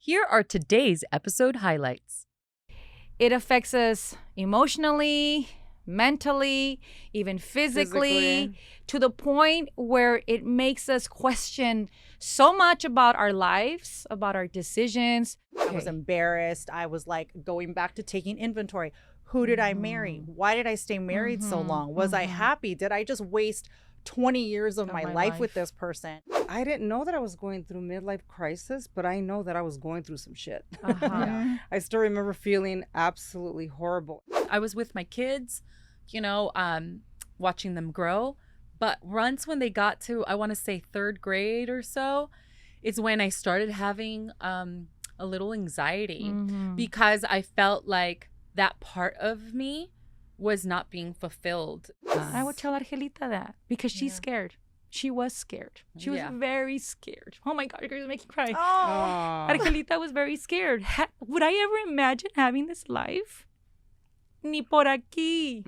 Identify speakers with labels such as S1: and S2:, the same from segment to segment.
S1: Here are today's episode highlights.
S2: It affects us emotionally, mentally, even physically, to the point where it makes us question so much about our lives, about our decisions.
S3: I was embarrassed. I was like going back to taking inventory. Who did I marry? Why did I stay married so long? Was I happy? Did I just waste 20 years of my life with this person?
S4: I didn't know that I was going through midlife crisis, but I know that I was going through some shit. I still remember feeling absolutely horrible.
S1: I was with my kids, watching them grow. But once when they got to, I want to say 3rd grade or so, is when I started having a little anxiety because I felt like that part of me was not being fulfilled.
S2: I would tell Argelita that because she's scared. She was scared. She was very scared. Oh my God, you're making me cry. Argelita was very scared. Would I ever imagine having this life? Ni por aquí.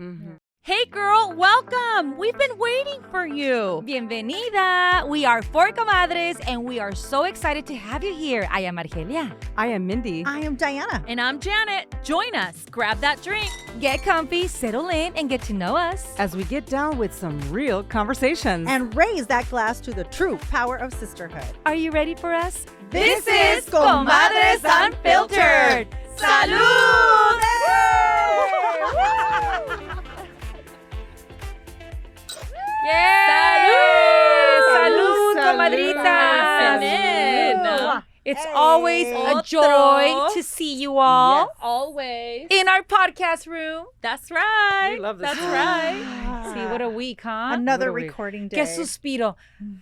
S1: Hey girl, welcome. We've been waiting for you.
S2: Bienvenida. We are 4 comadres and we are so excited to have you here. I am Argelia.
S4: I am Mindy.
S3: I am Diana.
S1: And I'm Janet. Join us. Grab that drink.
S2: Get comfy, settle in, and get to know us
S4: as we get down with some real conversations.
S3: And raise that glass to the true power of sisterhood.
S2: Are you ready for us?
S3: This is Comadres Unfiltered. Salud!
S2: Salud, comadritas.
S1: Amen.
S2: It's always a joy to see you all.
S1: Yes, always.
S2: In our podcast room.
S1: That's right.
S4: We love this.
S1: That's right.
S2: See, what a week, huh?
S3: Another
S4: What a week.
S3: recording day.
S2: Que suspiro.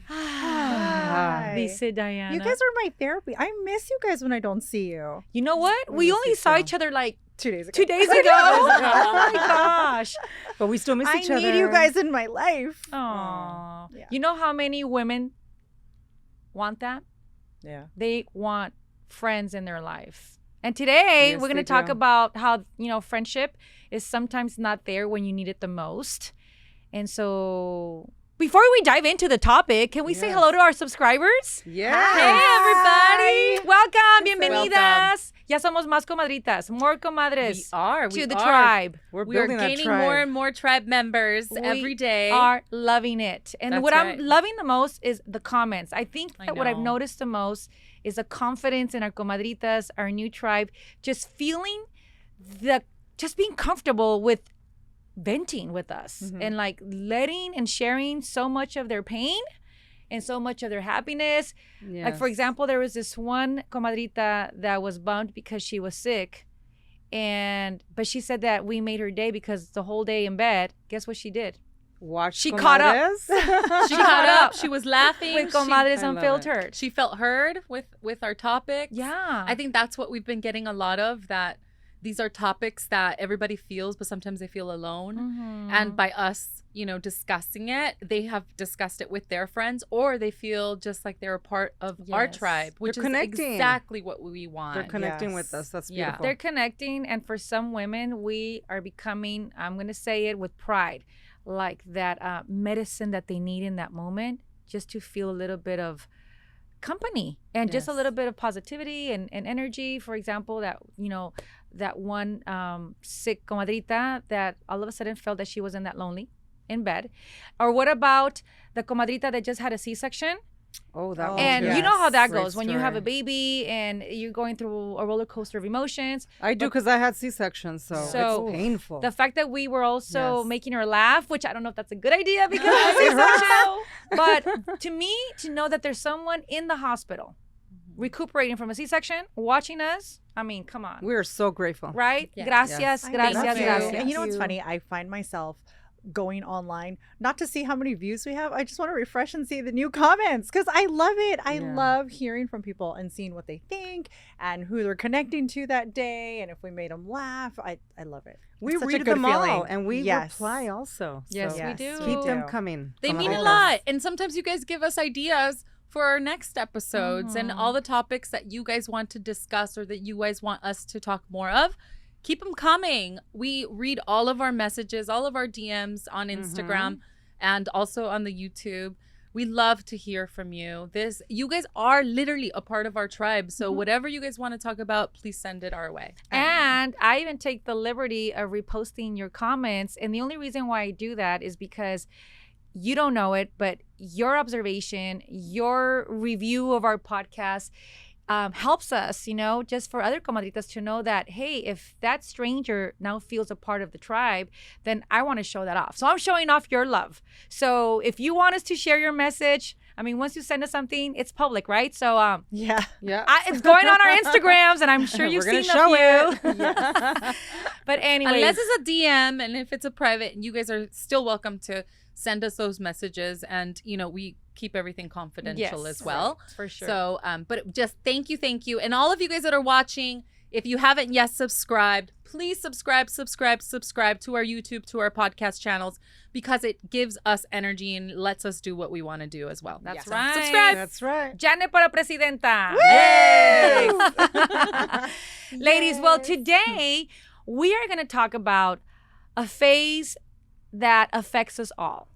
S3: Hi.
S2: Dice Diana.
S3: You guys are my therapy. I miss you guys when I don't see you.
S2: You know what? We only saw each other like
S3: 2 days ago.
S2: 2 days ago. Oh my gosh.
S4: But we still miss
S3: I
S4: each other.
S3: need you guys in my life.
S2: Aww.
S3: Yeah.
S2: You know how many women want that?
S4: Yeah.
S2: They want friends in their life. And today
S4: Yes,
S2: we're going to
S4: they
S2: talk
S4: do.
S2: about how, friendship is sometimes not there when you need it the most. And so before we dive into the topic, can we say
S4: Yes.
S2: hello to our subscribers?
S4: Yeah.
S2: Hey, everybody. Welcome. Bienvenidas.
S1: Welcome.
S2: Ya somos más comadritas, more
S1: We
S2: comadres
S1: are.
S2: to
S1: We
S2: the
S1: are.
S2: tribe.
S4: We're
S1: We are
S4: building that
S1: gaining
S4: tribe.
S1: more and more tribe members every day.
S2: We are loving it. And
S1: That's
S2: what
S1: right.
S2: I'm loving the most is the comments. I think
S1: I
S2: that what I've
S1: know.
S2: noticed the most is the confidence in our comadritas, our new tribe, just feeling just being comfortable with venting with us and like letting and sharing so much of their pain and so much of their happiness. Like, for
S4: Yes.
S2: example, there was this one comadrita that was bummed because she was sick. But she said that we made her day because the whole day in bed, guess what she did?
S4: Watch
S2: She caught up.
S4: Comadres.
S1: She caught up. She was laughing.
S2: With
S1: She-
S2: Comadres
S4: I love it.
S2: Unfiltered.
S1: She felt heard with our topics.
S2: Yeah.
S1: I think that's what we've been getting a lot of, that these are topics that everybody feels, but sometimes they feel alone.
S2: Mm-hmm.
S1: And by us, discussing it, they have discussed it with their friends, or they feel just like they're a part of our
S2: Yes.
S1: tribe, which
S4: They're
S1: is
S4: connecting.
S1: exactly what we want.
S4: They're connecting
S3: Yes.
S4: with us. That's
S1: Yeah.
S4: beautiful.
S2: They're connecting. And for some women, we are becoming, I'm going to say it with pride, like that medicine that they need in that moment, just to feel a little bit of company and just a
S4: Yes.
S2: little bit of positivity and energy. For example, that one sick comadrita that all of a sudden felt that she wasn't that lonely in bed. Or what about the comadrita that just had a C-section?
S4: Oh, that
S3: Oh,
S4: one.
S2: And
S4: too.
S2: you know how that
S4: Great
S2: goes when you have a
S4: story.
S2: baby and you're going through a roller coaster of emotions.
S4: I do, because I had C-section, so
S2: So,
S4: it's painful.
S2: The fact that we were also
S4: Yes.
S2: making her laugh, which I don't know if that's a good idea because of the C-section, but to me, to know that there's someone in the hospital recuperating from a C-section, watching us, I mean, come on.
S4: We are so grateful.
S2: Right?
S1: Yes.
S2: Gracias,
S4: Yes.
S2: gracias,
S3: Thank you.
S2: gracias.
S3: And you know what's
S4: you.
S3: funny? I find myself going online not to see how many views we have. I just want to refresh and see the new comments because I love it. I
S4: Yeah.
S3: love hearing from people and seeing what they think and who they're connecting to that day and if we made them laugh. I love it.
S4: We
S3: It's such a
S4: read
S3: good
S4: them all,
S3: feeling.
S4: and we
S3: Yes.
S4: reply also.
S2: Yes,
S4: So
S2: we
S3: Yes,
S2: do.
S4: keep them
S3: do.
S4: coming.
S1: They mean a
S4: Comadritas.
S1: lot. And sometimes you guys give us ideas for our next episodes and all the topics that you guys want to discuss or that you guys want us to talk more of. Keep them coming. We read all of our messages, all of our DMs on Instagram and also on the YouTube. We love to hear from you. You guys are literally a part of our tribe. So whatever you guys want to talk about, please send it our way.
S2: And I even take the liberty of reposting your comments. And the only reason why I do that is because you don't know it, but your observation, your review of our podcast helps us, just for other comadritas to know that, hey, if that stranger now feels a part of the tribe, then I want to show that off. So I'm showing off your love. So if you want us to share your message, once you send us something, it's public, right? So
S3: yeah.
S2: It's going on our Instagrams, and I'm sure you've seen a few.
S3: Yeah.
S2: But anyway,
S1: unless it's a DM, and if it's a private, you guys are still welcome to send us those messages, and we keep everything confidential as well.
S2: Right, for sure.
S1: So but just thank you, and all of you guys that are watching, if you haven't yet subscribed, please subscribe to our YouTube, to our podcast channels, because it gives us energy and lets us do what we want to do as well.
S2: That's right.
S1: Subscribe.
S4: That's right.
S2: Janet para presidenta.
S3: Yay!
S2: Ladies, well, today we are going to talk about a phase that affects us all.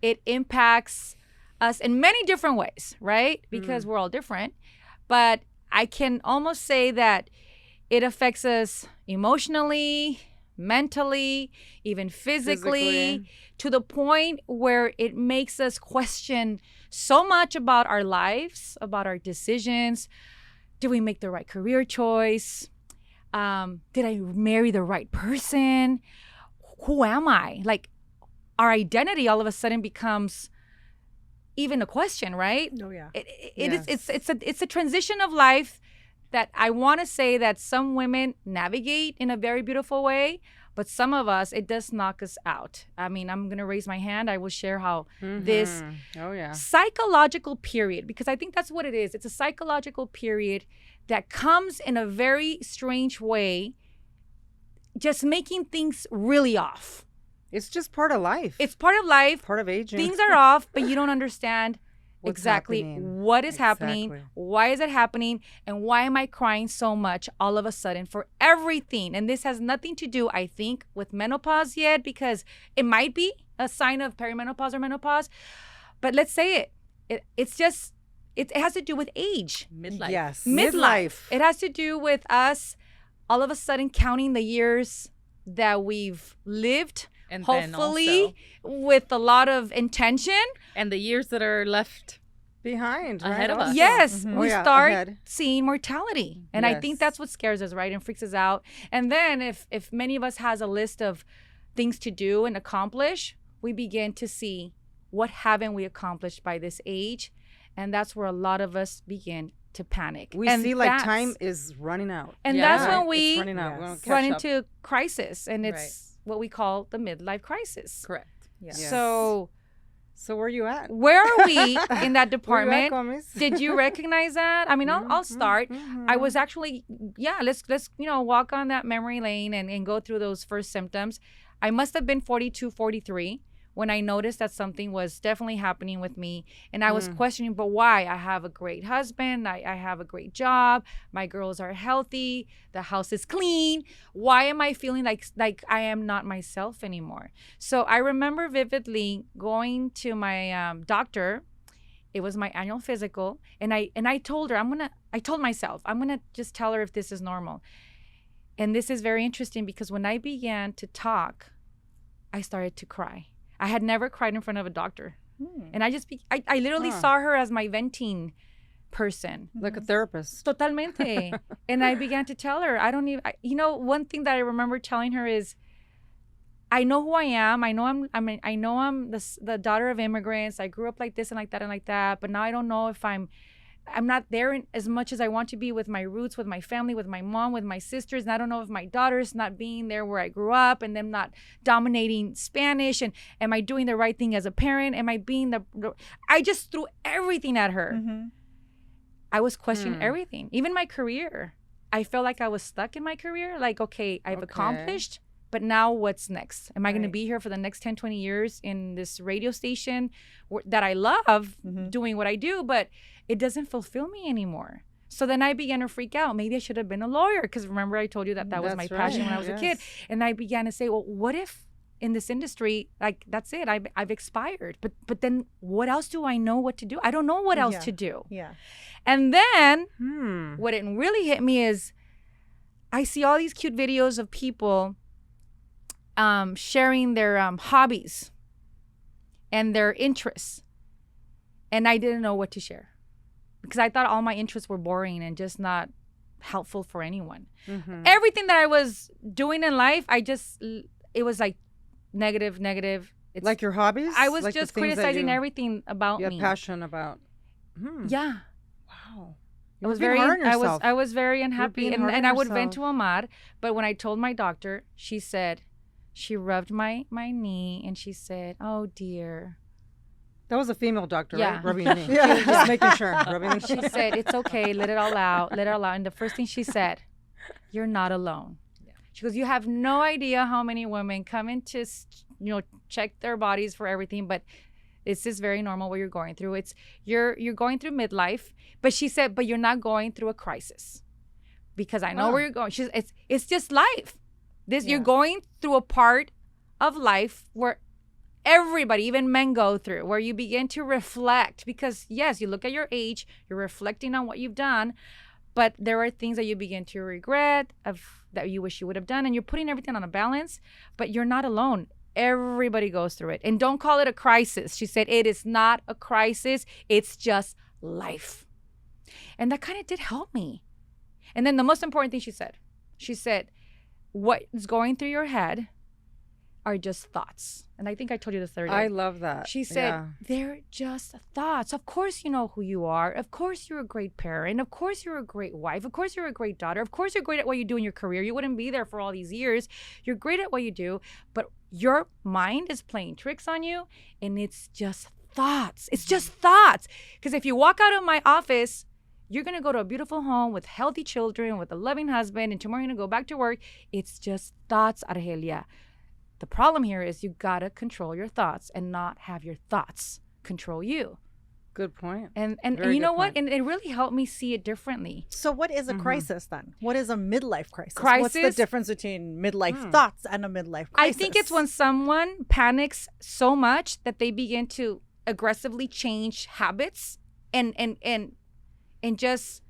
S2: It impacts us in many different ways, right? Because we're all different. But I can almost say that it affects us emotionally, mentally, even physically, to the point where it makes us question so much about our lives, about our decisions. Did we make the right career choice? Did I marry the right person? Who am I? Like, our identity all of a sudden becomes even a question, right?
S3: Oh yeah.
S2: It's a transition of life that I want to say that some women navigate in a very beautiful way, but some of us, it does knock us out. I'm going to raise my hand. I will share how this psychological period, because I think that's what it is. It's a psychological period that comes in a very strange way, just making things really off.
S4: It's just part of life.
S2: It's part of life.
S4: Part of aging.
S2: Things are off, but you don't understand
S4: What's
S2: exactly
S4: happening.
S2: what is happening, why is it happening, and why am I crying so much all of a sudden for everything. And this has nothing to do, I think, with menopause yet, because it might be a sign of perimenopause or menopause. But let's say it has to do with age.
S1: Midlife.
S3: Yes.
S2: Midlife. It has to do with us all of a sudden counting the years that we've lived,
S1: And
S2: hopefully with a lot of intention.
S1: And the years that are left
S4: behind,
S1: ahead of us.
S2: Yes, we start
S4: ahead.
S2: seeing mortality. And I think that's what scares us, right? And freaks us out. And then if many of us has a list of things to do and accomplish, we begin to see what haven't we accomplished by this age. And that's where a lot of us begin to panic.
S4: We see like time is running out.
S2: And that's when we
S4: It's running out. We don't
S2: run
S4: catch up.
S2: into crisis. And it's what we call the midlife crisis.
S1: Correct.
S3: Yes.
S2: So
S4: where are you at?
S2: where are we in that
S4: Where you at,
S2: department?
S4: Gomes?
S2: Did you recognize that? I'll start. I was actually, let's walk on that memory lane and go through those first symptoms. I must have been 42, 43 when I noticed that something was definitely happening with me. And I was questioning, but why? I have a great husband. I have a great job. My girls are healthy. The house is clean. Why am I feeling like I am not myself anymore? So I remember vividly going to my doctor. It was my annual physical. And I told her, I told myself, I'm going to just tell her if this is normal. And this is very interesting because when I began to talk, I started to cry. I had never cried in front of a doctor. And I literally saw her as my venting person.
S4: Like a therapist.
S2: Totalmente. And I began to tell her, one thing that I remember telling her is, I know who I am. I know I'm the daughter of immigrants. I grew up like this and like that and like that. But now I don't know if I'm not there as much as I want to be with my roots, with my family, with my mom, with my sisters. And I don't know if my daughter's not being there where I grew up and them not dominating Spanish. And am I doing the right thing as a parent? Am I being I just threw everything at her. I was questioning everything, even my career. I felt like I was stuck in my career. Like, okay, I've accomplished, but now what's next? Am I going to be here for the next 10, 20 years in this radio station that I love doing what I do, but it doesn't fulfill me anymore. So then I began to freak out. Maybe I should have been a lawyer, because remember I told you that was my passion when I was a kid. And I began to say, well, what if in this industry, like that's it. I've expired. But then what else do I know what to do? I don't know what else to do.
S3: Yeah.
S2: And then what it really hit me is I see all these cute videos of people sharing their hobbies and their interests. And I didn't know what to share because I thought all my interests were boring and just not helpful for anyone. Everything that I was doing in life, it was like negative. It's
S4: like your hobbies?
S2: I was
S4: like
S2: just criticizing everything about me.
S4: You have passion about.
S2: Yeah.
S4: Wow.
S2: I was very unhappy, and I would vent to Ahmad. But when I told my doctor, she rubbed my knee and she said, "Oh dear."
S4: That was a female doctor,
S2: Yeah.
S4: right? Rubbing your knee. Just making sure. Rubbing the
S2: She said, "It's okay. Let it all out. Let it all out." And the first thing she said, "You're not alone." Yeah. She goes, "You have no idea how many women come in to, check their bodies for everything, but it's just very normal what you're going through. It's you're going through midlife." But she said, "But you're not going through a crisis, because I know where you're going." It's just life. You're going through a part of life where everybody, even men, go through, where you begin to reflect, because yes, you look at your age, you're reflecting on what you've done, but there are things that you begin to regret that you wish you would have done, and you're putting everything on a balance. But you're not alone. Everybody goes through it, and don't call it a crisis. She said it is not a crisis, it's just life. And that kind of did help me. And then the most important thing she said what is going through your head are just thoughts. And I think I told you this the other day.
S4: I love that.
S2: She said, they're just thoughts. Of course you know who you are. Of course you're a great parent. Of course you're a great wife. Of course you're a great daughter. Of course you're great at what you do in your career. You wouldn't be there for all these years. You're great at what you do, but your mind is playing tricks on you, and it's just thoughts. It's just thoughts. Because if you walk out of my office, you're going to go to a beautiful home with healthy children, with a loving husband, and tomorrow you're going to go back to work. It's just thoughts, Argelia. The problem here is you got to control your thoughts and not have your thoughts control you.
S4: Good point.
S2: And you know what? And it really helped me see it differently.
S3: So what is a crisis then? What is a midlife crisis?
S2: Crisis?
S3: What's the difference between midlife thoughts and a midlife crisis?
S2: I think it's when someone panics so much that they begin to aggressively change habits and just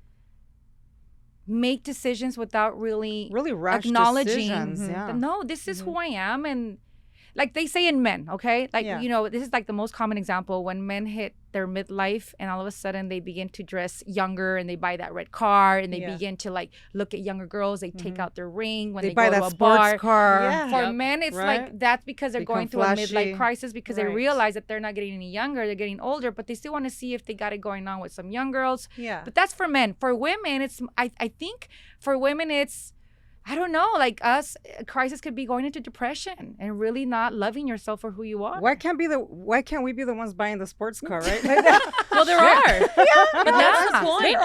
S2: make decisions without really
S4: rash
S2: acknowledging
S4: decisions. Yeah.
S2: No, this is who I am. And like they say in men, okay? Like, this is like the most common example when men hit their midlife and all of a sudden they begin to dress younger and they buy that red car and they begin to like look at younger girls. They take out their ring when they
S4: buy
S2: go
S4: that
S2: to a
S4: sports
S2: bar.
S4: car.
S3: Yeah.
S2: For men, it's like that's because they're going through
S4: flashy.
S2: a midlife crisis because they
S3: Right.
S2: realize that they're not getting any younger. They're getting older, but they still want to see if they got it going on with some young girls.
S3: Yeah.
S2: But that's for men. For women, it's I think for women it's I don't know, like us, a crisis could be going into depression and really not loving yourself for who you are.
S4: Why can't we be the ones buying the sports car, right?
S1: Well, there are. But that's the point.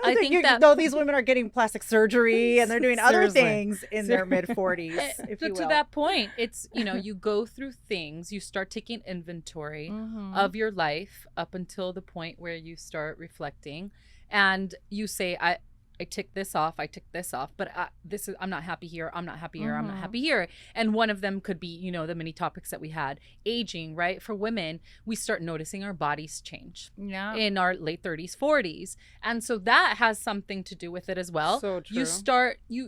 S1: I think that
S3: though these women are getting plastic surgery and they're doing other
S4: Seriously.
S3: things in their mid-40s, if you
S1: to
S3: will.
S1: that point, it's, you go through things, you start taking inventory of your life up until the point where you start reflecting and you say, I tick this off, but I'm not happy here, I'm not happy here, I'm not happy here. And one of them could be, the many topics that we had. Aging, right? For women, we start noticing our bodies change in our late 30s, 40s. And so that has something to do with it as well.
S4: So true.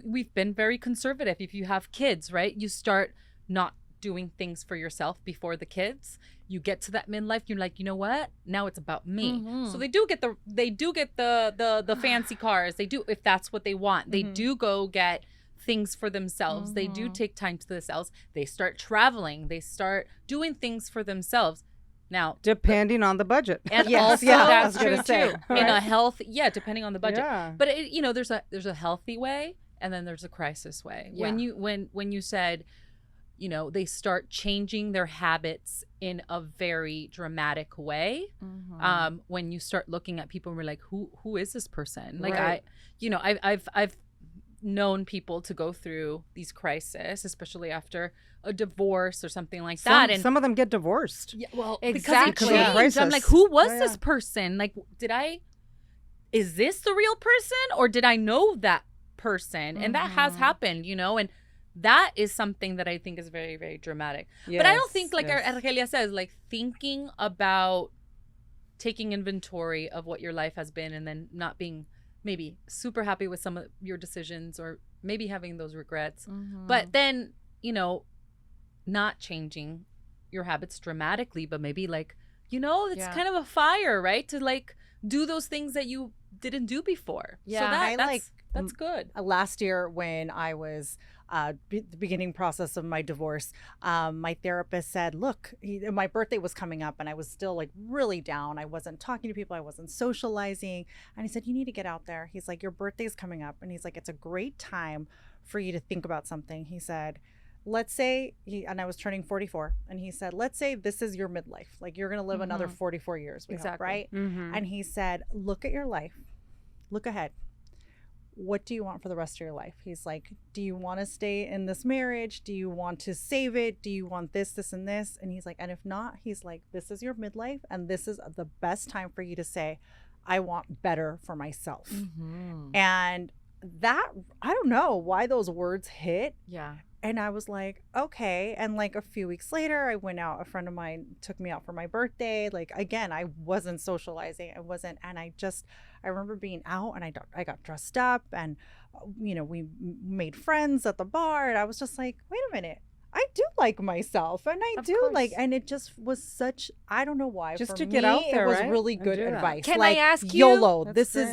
S1: We've been very conservative. If you have kids, right? You start not doing things for yourself before the kids. You get to that midlife, you're like, you know what? Now it's about me. So they do get the fancy cars. They do, if that's what they want. They do go get things for themselves. They do take time to themselves. They start traveling. They start doing things for themselves. Now,
S4: depending on the budget.
S1: And also that's true too. In a health, depending on the budget.
S4: Yeah.
S1: But there's a healthy way and then there's a crisis way.
S2: Yeah.
S1: When you said, they start changing their habits in a very dramatic way. When you start looking at people and we're like, who is this person? Like
S4: Right.
S1: I've known people to go through these crises, especially after a divorce or something like that. And
S4: some of them get divorced.
S1: yeah, well,
S2: Exactly.
S1: because
S4: Because
S1: it
S4: of
S1: changed.
S4: crisis.
S1: I'm like, who was
S4: Yeah,
S1: this person? Like, is this the real person or did I know that person? And that has happened, and that is something that I think is very, very dramatic. But I don't think, like Argelia says, like thinking about taking inventory of what your life has been and then not being maybe super happy with some of your decisions or maybe having those regrets. But then, you know, not changing your habits dramatically, but maybe like, you know, it's kind of a fire, right? To like do those things that you didn't do before.
S3: Yeah,
S1: so that's good.
S3: Last year when I was the beginning process of my divorce, my therapist said, look, my birthday was coming up and I was still like really down. I wasn't talking to people. I wasn't socializing. And he said, you need to get out there. He's like, your birthday's coming up. And he's like, it's a great time for you to think about something. He said, let's say, and I was turning 44, and he said, let's say this is your midlife. Like you're going to live another 44 years, hope, right? And he said, look at your life. Look ahead. What do you want for the rest of your life? He's like, do you want to stay in this marriage? Do you want to save it? Do you want this, this, and this? And he's like, and if not, he's like, this is your midlife. And this is the best time for you to say, I want better for myself. And that, I don't know why those words hit.
S2: Yeah.
S3: And I was like, okay. And like a few weeks later, I went out. A friend of mine took me out for my birthday. Like, again, I wasn't socializing. And I remember being out and I got dressed up and, you know, we made friends at the bar. And I was just like, wait a minute. I do like myself. And I do like, and it just was such, I don't know why.
S4: Just
S3: for
S4: to
S3: me,
S4: get out there,
S3: it was
S4: right?
S3: really good advice.
S2: Can
S3: like,
S2: I ask you?
S3: YOLO,
S4: this
S3: is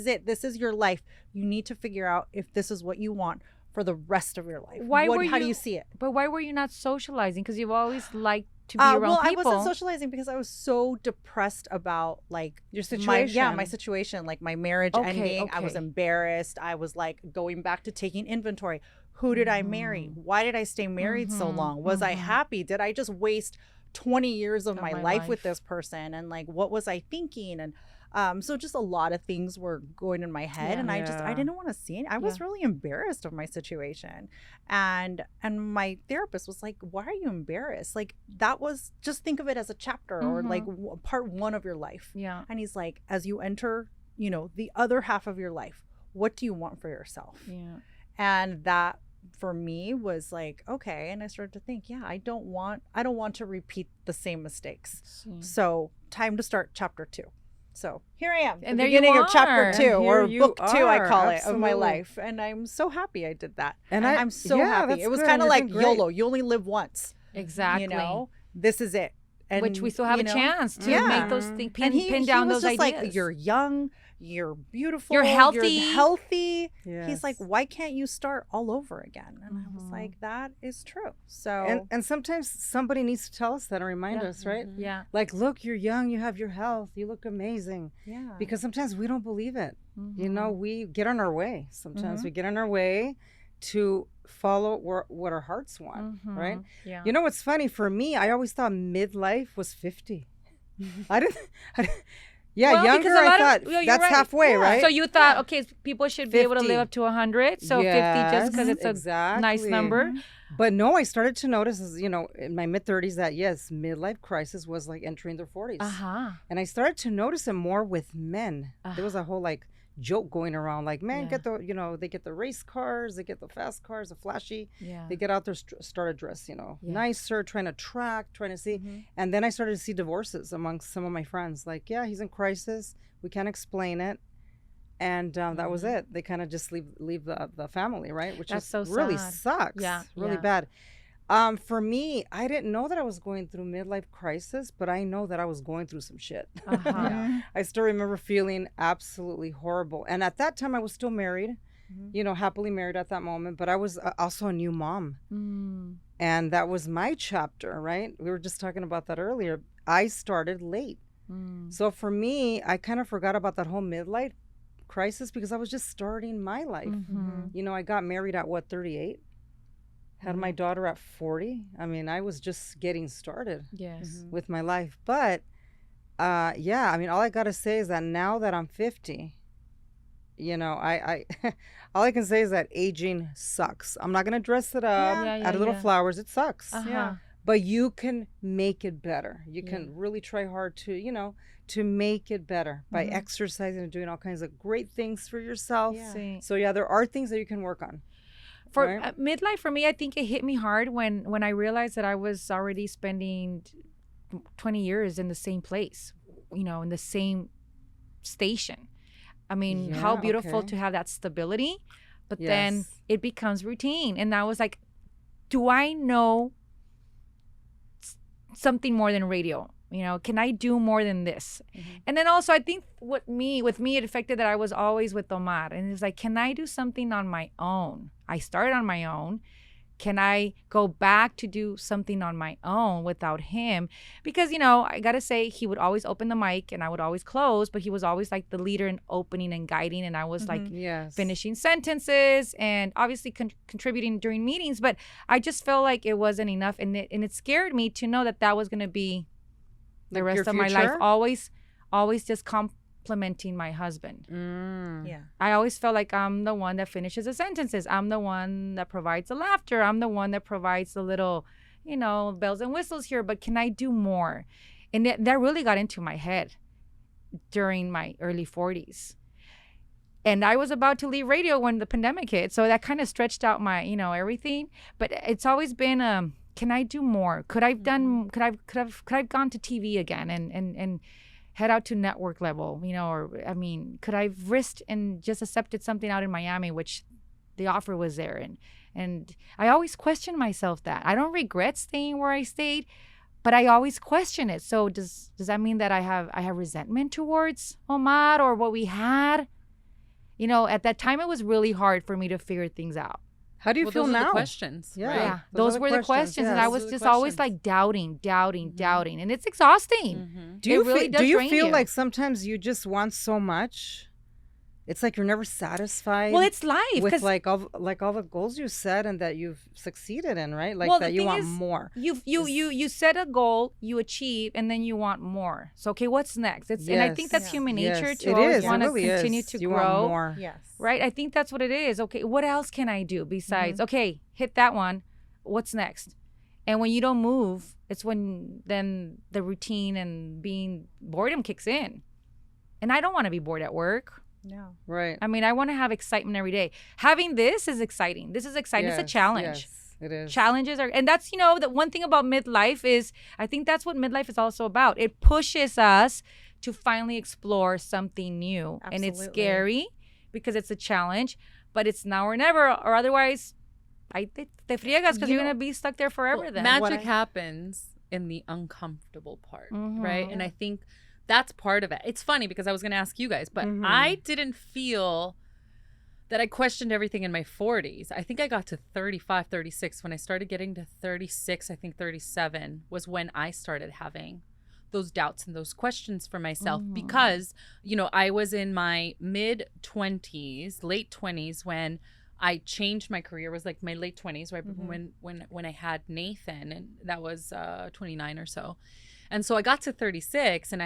S3: it. This is your life. You need to figure out if this is what you want for the rest of your life. How do you see it?
S2: But why were you not socializing? Because you've always liked to be around people.
S3: I wasn't socializing because I was so depressed about like
S4: your situation.
S3: My situation, like my marriage ending. I was embarrassed. I was like going back to taking inventory. Who did I marry? Why did I stay married so long? Was I happy? Did I just waste 20 years of my life with this person? And like, what was I thinking? And so just a lot of things were going in my head, and I didn't want to see it. I was really embarrassed of my situation, and my therapist was like, "Why are you embarrassed? Like that was just think of it as a chapter or like part one of your life."
S2: Yeah.
S3: And he's like, as you enter, you know, the other half of your life, what do you want for yourself?
S2: Yeah.
S3: And that for me was like, okay. And I started to think, I don't want to repeat the same mistakes. So time to start chapter 2. So here I am,
S2: and
S3: the
S2: there
S3: beginning
S2: you
S3: of chapter 2 or book 2, I call it, of my life. And I'm so happy I did that. And I'm so happy. It was kind of like YOLO. You only live once.
S2: Exactly.
S3: You know, this is it. And,
S2: which we still have a chance to make those things, pin down those ideas.
S3: Like, you're young, you're beautiful,
S2: you're healthy.
S3: Yes. He's like, why can't you start all over again? And I was like, that is true. So
S4: and sometimes somebody needs to tell us that and remind us, right?
S2: Yeah.
S4: Like, look, you're young, you have your health, you look amazing.
S3: Yeah.
S4: Because sometimes we don't believe it. You know, we get on our way. Sometimes we get on our way to follow what our hearts want, right?
S2: Yeah.
S4: You know what's funny? For me, I always thought midlife was 50. I didn't younger, I thought that's halfway, right?
S2: So you thought, okay, people should be able to live up to 100. So 50 just because it's a nice number.
S4: But no, I started to notice, you know, in my mid-30s that, yes, midlife crisis was like entering their 40s. And I started to notice it more with men. There was a whole like joke going around like, men get the, you know, they get the race cars, they get the fast cars, the flashy, they get out there, start a dress, you know, nicer, trying to track, trying to see. And then I started to see divorces amongst some of my friends, like, he's in crisis, we can't explain it. And that was it. They kind of just leave the family, right? Which is so really sad. Sucks. Yeah, really bad. For me, I didn't know that I was going through midlife crisis, but I know that I was going through some shit. I still remember feeling absolutely horrible. And at that time, I was still married, you know, happily married at that moment. But I was also a new mom. And that was my chapter, right? We were just talking about that earlier. I started late. So for me, I kind of forgot about that whole midlife crisis because I was just starting my life. You know, I got married at 38? Had my daughter at 40. I mean, I was just getting started with my life. But I mean, all I got to say is that now that I'm 50, you know, I all I can say is that aging sucks. I'm not going to dress it up, add little flowers. It sucks. But you can make it better. You can really try hard to, you know, to make it better by exercising and doing all kinds of great things for yourself. So there are things that you can work on.
S2: For
S4: right?
S2: midlife, for me, I think it hit me hard when I realized that I was already spending 20 years in the same place, in the same station. I mean, how beautiful to have that stability, but then it becomes routine. And I was like, do I know something more than radio? Can I do more than this? And then also, I think with me, it affected that I was always with Omar. And it's like, can I do something on my own? I started on my own. Can I go back to do something on my own without him? Because, I got to say, he would always open the mic and I would always close, but he was always like the leader in opening and guiding. And I was like finishing sentences and obviously contributing during meetings. But I just felt like it wasn't enough. And it scared me to know that was going to be the rest of my life. Always just complimenting my husband.
S3: Yeah.
S2: I always felt like I'm the one that finishes the sentences. I'm the one that provides the laughter. I'm the one that provides the little, bells and whistles here. But can I do more? And that really got into my head during my early 40s. And I was about to leave radio when the pandemic hit. So that kind of stretched out my, everything. But it's always been, can I do more? Could I've gone to TV again and head out to network level, could I have risked and just accepted something out in Miami, which the offer was there. And I always question myself that. I don't regret staying where I stayed, but I always question it. So does that mean that I have resentment towards Omar or what we had? At that time, it was really hard for me to figure things out.
S4: How do you feel
S1: those
S4: now?
S1: Are the questions.
S4: Yeah,
S1: right?
S2: Those were the questions, and I was just always like doubting, and it's exhausting.
S4: Do you
S2: really
S4: do you feel like sometimes you just want so much? It's like you're never satisfied.
S2: Well, it's life
S4: with like all the goals you set and that you've succeeded in, right? Like that you want more.
S2: You set a goal, you achieve, and then you want more. So okay, what's next? And I think that's human nature to always want to continue to grow.
S4: Want more.
S3: Yes.
S2: Right? I think that's what it is. Okay, what else can I do besides? Okay, hit that one. What's next? And when you don't move, it's when then the routine and boredom kicks in. And I don't want to be bored at work.
S3: No.
S4: Right.
S2: I mean, I want to have excitement every day. Having this is exciting. This is exciting. It's a challenge.
S4: Yes, it is.
S2: Challenges are, and that's, the one thing about midlife is, I think that's what midlife is also about. It pushes us to finally explore something new.
S3: Absolutely.
S2: And it's scary because it's a challenge, but it's now or never, or otherwise, te friegas because you're going to be stuck there forever then.
S1: Magic happens in the uncomfortable part, right? And I think that's part of it. It's funny because I was going to ask you guys, but I didn't feel that I questioned everything in my 40s. I think I got to 35, 36. When I started getting to 36, I think 37 was when I started having those doubts and those questions for myself because, I was in my mid-20s, late 20s when I changed my career. It was like my late 20s, right? When I had Nathan, and that was 29 or so. And so I got to 36 and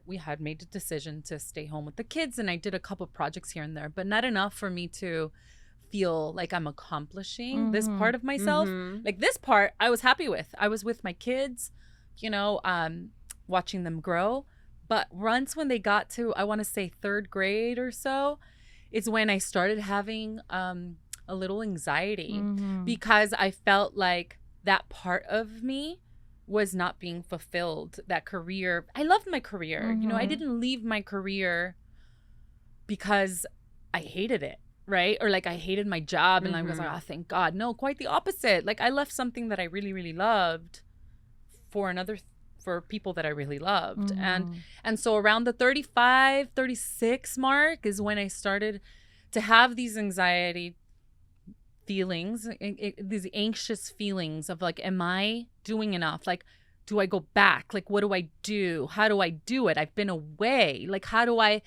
S1: we had made the decision to stay home with the kids, and I did a couple projects here and there, but not enough for me to feel like I'm accomplishing this part of myself. Like this part I was happy with. I was with my kids, watching them grow. But once when they got to, I want to say third grade or so, it's when I started having a little anxiety because I felt like that part of me was not being fulfilled. That career, I loved my career. I didn't leave my career because I hated it, right? Or like I hated my job and I was like, oh, thank God. No, quite the opposite. Like I left something that I really, really loved for people that I really loved. And so around the 35, 36 mark is when I started to have these anxiety feelings, these anxious feelings of like, am I doing enough? Like, do I go back? Like, what do I do? How do I do it? I've been away. Like, how do I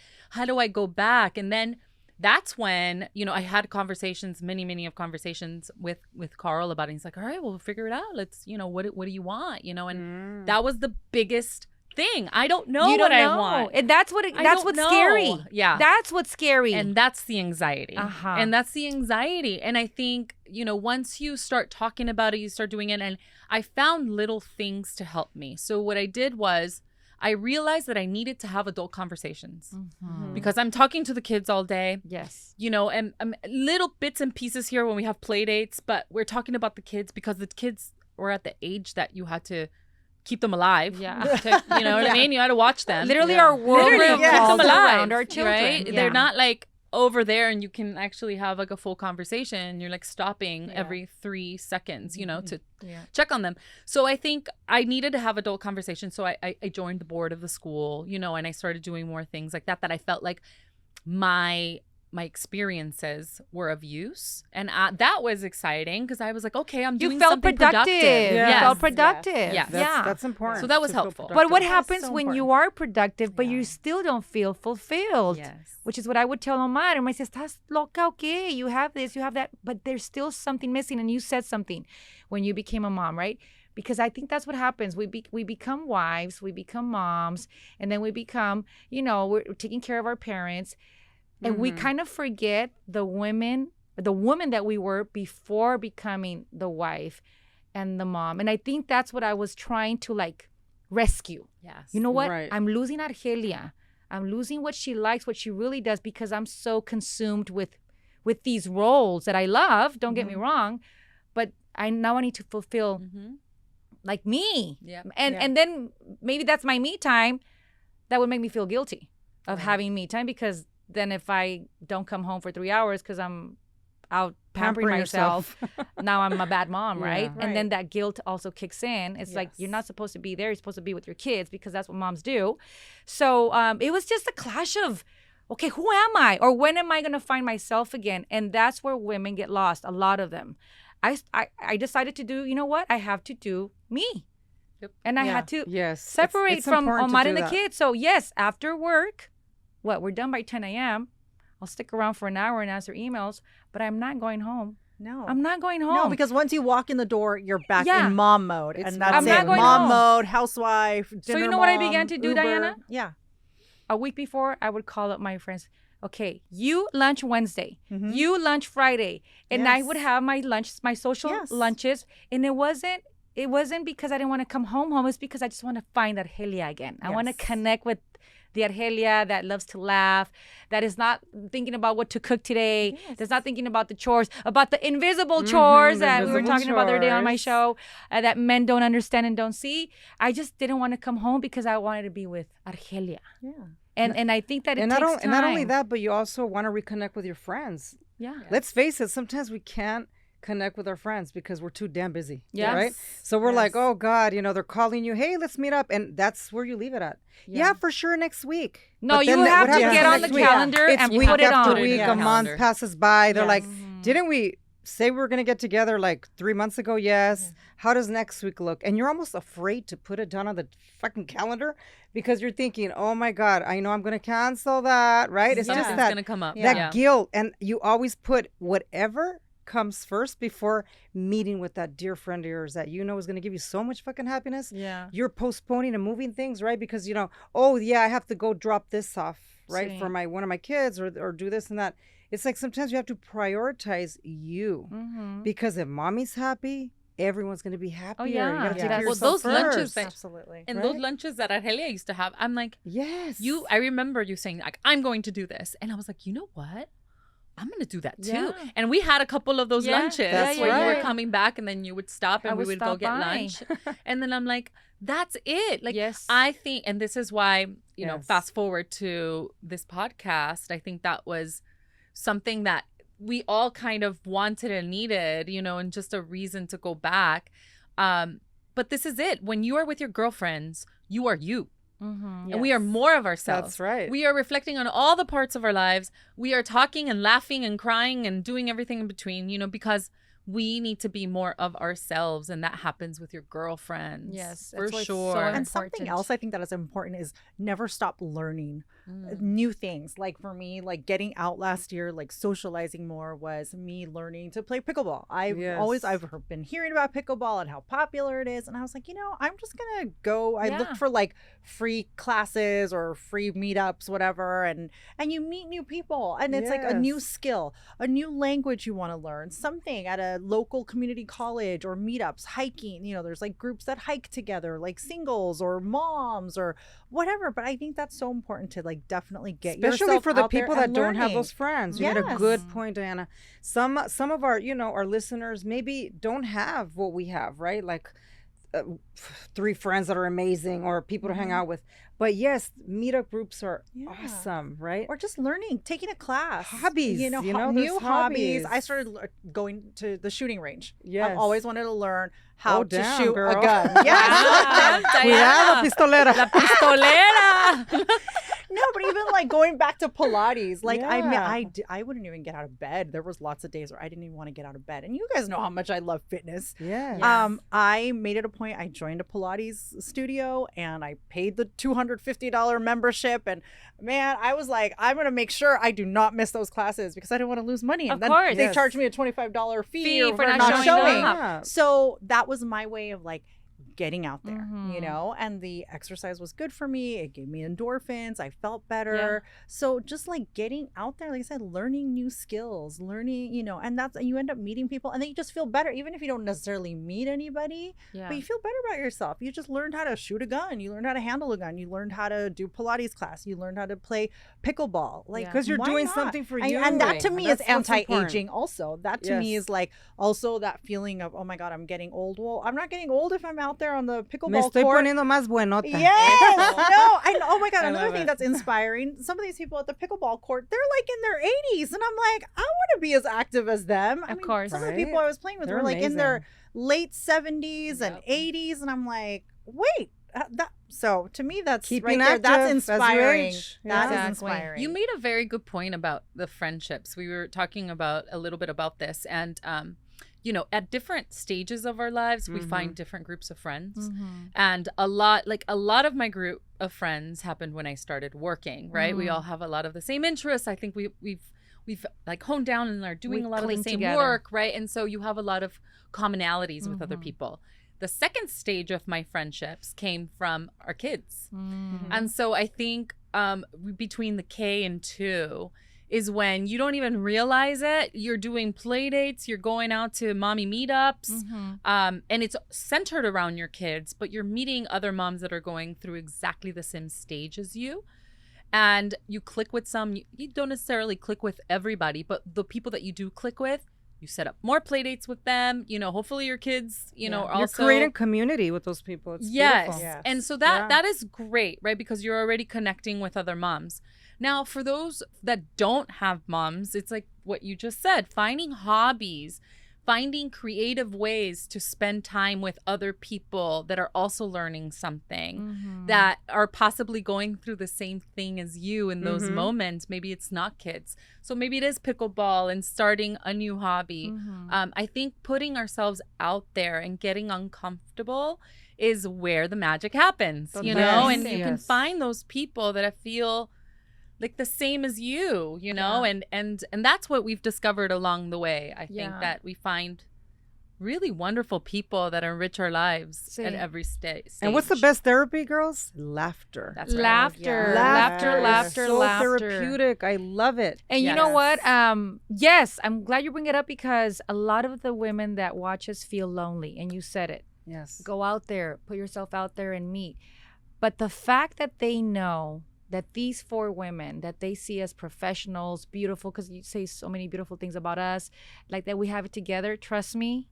S1: go back? And then that's when, I had conversations, many of conversations with Carl about it. He's like, all right, well, we'll figure it out. Let's, what do you want? And that was the biggest thing. I don't know I want.
S2: And that's what's scary.
S1: Yeah.
S2: That's what's scary.
S1: And that's the anxiety. And that's the anxiety. And I think, once you start talking about it, you start doing it. And I found little things to help me. So what I did was I realized that I needed to have adult conversations because I'm talking to the kids all day.
S2: Yes.
S1: You know, and little bits and pieces here when we have play dates, but we're talking about the kids because the kids were at the age that you had to keep them alive.
S2: Yeah.
S1: You know what I mean? You had to watch them.
S2: Literally our world revolves around our children.
S1: Right?
S2: Yeah.
S1: They're not like over there and you can actually have like a full conversation. You're like stopping every 3 seconds, you know, to check on them. So I think I needed to have adult conversations. So I joined the board of the school, you know, and I started doing more things like that I felt like my experiences were of use, and that was exciting because I was like, okay, I'm doing something productive.
S2: You felt productive.
S1: Yes.
S4: That's important.
S1: So that was helpful.
S2: But what happens when you are productive, but you still don't feel fulfilled?
S1: Yes.
S2: Which is what I would tell Omar. And I says, "Estás loca, okay? You have this, you have that, but there's still something missing." And you said something when you became a mom, right? Because I think that's what happens. We become wives, we become moms, and then we become, you know, we're taking care of our parents. And we kind of forget the woman that we were before becoming the wife and the mom. And I think that's what I was trying to like rescue.
S1: Yes.
S2: You know what?
S4: Right.
S2: I'm losing Argelia. I'm losing what she likes, what she really does, because I'm so consumed with these roles that I love. Don't get me wrong. But I need to fulfill like me.
S1: Yeah.
S2: And then maybe that's my me time. That would make me feel guilty of having me time, because then if I don't come home for 3 hours because I'm out pampering myself, now I'm a bad mom, right? And then that guilt also kicks in. It's like, you're not supposed to be there. You're supposed to be with your kids because that's what moms do. So it was just a clash of, okay, who am I? Or when am I going to find myself again? And that's where women get lost, a lot of them. I decided to do, you know what? I have to do me.
S1: Yep.
S2: And I had to separate
S4: it's
S2: from Omar and the
S4: that.
S2: kids. So yes, after work, we're done by 10 a.m. I'll stick around for an hour and answer emails, but I'm not going home.
S3: No.
S2: I'm not going home.
S3: No, because once you walk in the door, you're back in mom mode. And that's
S2: I'm not going
S3: mom
S2: home.
S3: mode, housewife, dinner
S2: So you know what I
S3: mom,
S2: began to do,
S3: Uber.
S2: Diana?
S3: Yeah.
S2: A week before, I would call up my friends. Okay, you lunch Wednesday, you lunch Friday, and I would have my lunch, my social lunches, and it wasn't because I didn't want to come home. It's because I just want to find Argelia again. I want to connect with the Argelia that loves to laugh, that is not thinking about what to cook today, that's not thinking about the chores, about the invisible chores that we were talking about the other day on my show, that men don't understand and don't see. I just didn't want to come home because I wanted to be with Argelia. Yeah. And I think that it takes time.
S4: And not only that, but you also want to reconnect with your friends.
S2: Yeah.
S4: Let's face it, sometimes we can't connect with our friends because we're too damn busy.
S2: Yes.
S4: Right? So we're like, oh God, you know, they're calling you, hey, let's meet up. And that's where you leave it at. Yeah, for sure, next week.
S2: No,
S4: But
S2: you
S4: then
S2: have
S4: what
S2: to
S4: happens
S2: get on the
S4: next week?
S2: calendar
S4: It's
S2: and
S4: week
S2: put it
S4: after
S2: on.
S4: week,
S1: Yeah.
S4: a month
S1: Calendar.
S4: passes by. They're like, didn't we say we were going to get together like 3 months ago? Yes. How does next week look? And you're almost afraid to put it down on the fucking calendar because you're thinking, oh my God, I know I'm going to cancel that, right? It's just
S1: Something's
S4: that,
S1: gonna come up.
S4: that guilt. And you always put whatever comes first before meeting with that dear friend of yours that you know is going to give you so much fucking happiness.
S2: Yeah.
S4: You're postponing and moving things, right? Because, you know, oh yeah, I have to go drop this off, right? For one of my kids or do this and that. It's like sometimes you have to prioritize you because if mommy's happy, everyone's going to be happier. You gotta take care of
S1: Well,
S4: yourself
S1: those lunches
S4: first.
S3: Absolutely.
S1: And those lunches that Argelia used to have, I'm like,
S4: Yes.
S1: I remember you saying like, I'm going to do this. And I was like, you know what? I'm going to do that too.
S2: Yeah.
S1: And we had a couple of those lunches
S4: That's
S1: where you were
S4: right.
S1: coming back and then you would stop and we would go
S2: stop
S1: get
S2: by.
S1: lunch. And then I'm like, that's it. Like,
S2: Yes.
S1: I think, and this is why, you know,
S4: Yes.
S1: fast forward to this podcast, I think that was something that we all kind of wanted and needed, you know, and just a reason to go back. But this is it. When you are with your girlfriends, you are you. And we are more of ourselves.
S4: That's right.
S1: We are reflecting on all the parts of our lives. We are talking and laughing and crying and doing everything in between, you know, because we need to be more of ourselves. And that happens with your girlfriends.
S2: Yes,
S1: for
S2: that's why it's so
S1: sure.
S3: And something
S2: important.
S3: else I think that is important is never stop learning new things. Like for me, like getting out last year, like socializing more was me learning to play pickleball. I've been hearing about pickleball and how popular it is. And I was like, you know, I'm just going to go. I looked for like free classes or free meetups, whatever. And you meet new people and it's like a new skill, a new language you want to learn, something at a local community college or meetups, hiking. There's like groups that hike together, like singles or moms or whatever. But I think that's so important to like definitely get
S4: especially
S3: yourself
S4: for the
S3: out there
S4: people that
S3: and
S4: don't have
S3: learning.
S4: those friends. You made a good point, Diana. Some of our our listeners maybe don't have what we have, right? Like 3 friends that are amazing or people to hang out with. But yes, meetup groups are awesome, right?
S3: Or just learning, taking a class.
S4: Hobbies,
S3: new hobbies. I started going to the shooting range.
S4: Yes.
S3: I've always wanted to learn how to
S4: damn,
S3: shoot
S4: girl.
S3: a gun. Yes.
S4: Cuidado, pistolera.
S1: La pistolera.
S3: No, but even like going back to Pilates, like
S4: Yeah.
S3: I wouldn't even get out of bed. There was lots of days where I didn't even want to get out of bed. And you guys know how much I love fitness.
S4: Yeah.
S3: I made it a point. I joined a Pilates studio and I paid the $250 membership. And man, I was like, I'm going to make sure I do not miss those classes because I didn't want to lose money. And
S2: Of
S3: then
S2: course.
S3: they
S4: Yes.
S3: charged me a $25 fee
S2: For
S3: for
S2: not
S3: not
S2: showing
S3: showing.
S2: up.
S4: Yeah.
S3: So that was my way of like getting out there,
S2: Mhm.
S3: and the exercise was good for me. It gave me endorphins. I felt better. So just like getting out there, like I said, learning new skills, learning, and that's, you end up meeting people and then you just feel better, even if you don't necessarily meet anybody, but you feel better about yourself. You just learned how to shoot a gun. You learned how to handle a gun. You learned how to do Pilates class. You learned how to play pickleball. Like,
S4: Because you're
S3: why
S4: doing
S3: not?
S4: something for you.
S3: And that to me is
S4: That's what's important.
S3: anti-aging also. That to me
S4: Yes.
S3: is like also that feeling of, oh my God, I'm getting old. Well, I'm not getting old if I'm out there on the
S4: Me
S3: pickleball
S4: estoy
S3: court.
S4: poniendo más buenota.
S3: Yes. Oh my God.
S4: I
S3: Another
S4: love
S3: thing
S4: it.
S3: that's inspiring. Some of these people at the pickleball court, they're like in their 80s. And I'm like, I want to be as active as them. I
S2: Of
S3: mean,
S2: course.
S3: some of the
S4: Right?
S3: people I was playing with
S4: They're
S3: were like in their
S4: amazing.
S3: late 70s and 80s. And I'm like, wait. So to me, that's
S4: Keeping
S3: right there.
S4: active
S3: That's
S4: as you
S3: inspiring.
S4: age.
S3: That is
S2: Exactly.
S3: inspiring.
S1: You made a very good point about the friendships. We were talking about a little bit about this, and at different stages of our lives, we find different groups of friends, and a lot of my group of friends happened when I started working. Right, we all have a lot of the same interests. I think we've like honed down and are doing
S2: We
S1: a lot of the
S2: cling
S1: same
S2: together.
S1: work, right? And so you have a lot of commonalities with other people. The second stage of my friendships came from our kids. And so I think between the K and 2 is when you don't even realize it. You're doing play dates, you're going out to mommy meetups, and it's centered around your kids, but you're meeting other moms that are going through exactly the same stage as you. And you click with some, you don't necessarily click with everybody, but the people that you do click with, you set up more play dates with them. Hopefully your kids, are
S4: You're
S1: also
S4: creating community with those people. It's beautiful.
S3: Yes.
S1: And so that is great, right? Because you're already connecting with other moms. Now, for those that don't have moms, it's like what you just said, finding hobbies, finding creative ways to spend time with other people that are also learning something, that are possibly going through the same thing as you in those moments. Maybe it's not kids. So maybe it is pickleball and starting a new hobby. I think putting ourselves out there and getting uncomfortable is where the magic happens, and you can find those people that feel like the same as you, and that's what we've discovered along the way. I think that we find really wonderful people that enrich our lives at every stage.
S4: And what's the best therapy, girls? Laughter.
S1: That's right.
S2: Laughter,
S3: Yeah.
S2: laughter,
S4: so
S2: laughter.
S4: therapeutic. I love it.
S2: And you know what? Yes, I'm glad you bring it up because a lot of the women that watch us feel lonely, and you said it.
S4: Yes.
S2: Go out there, put yourself out there and meet. But the fact that they know that these 4 women that they see as professionals, beautiful, because you say so many beautiful things about us, like that we have it together. Trust me,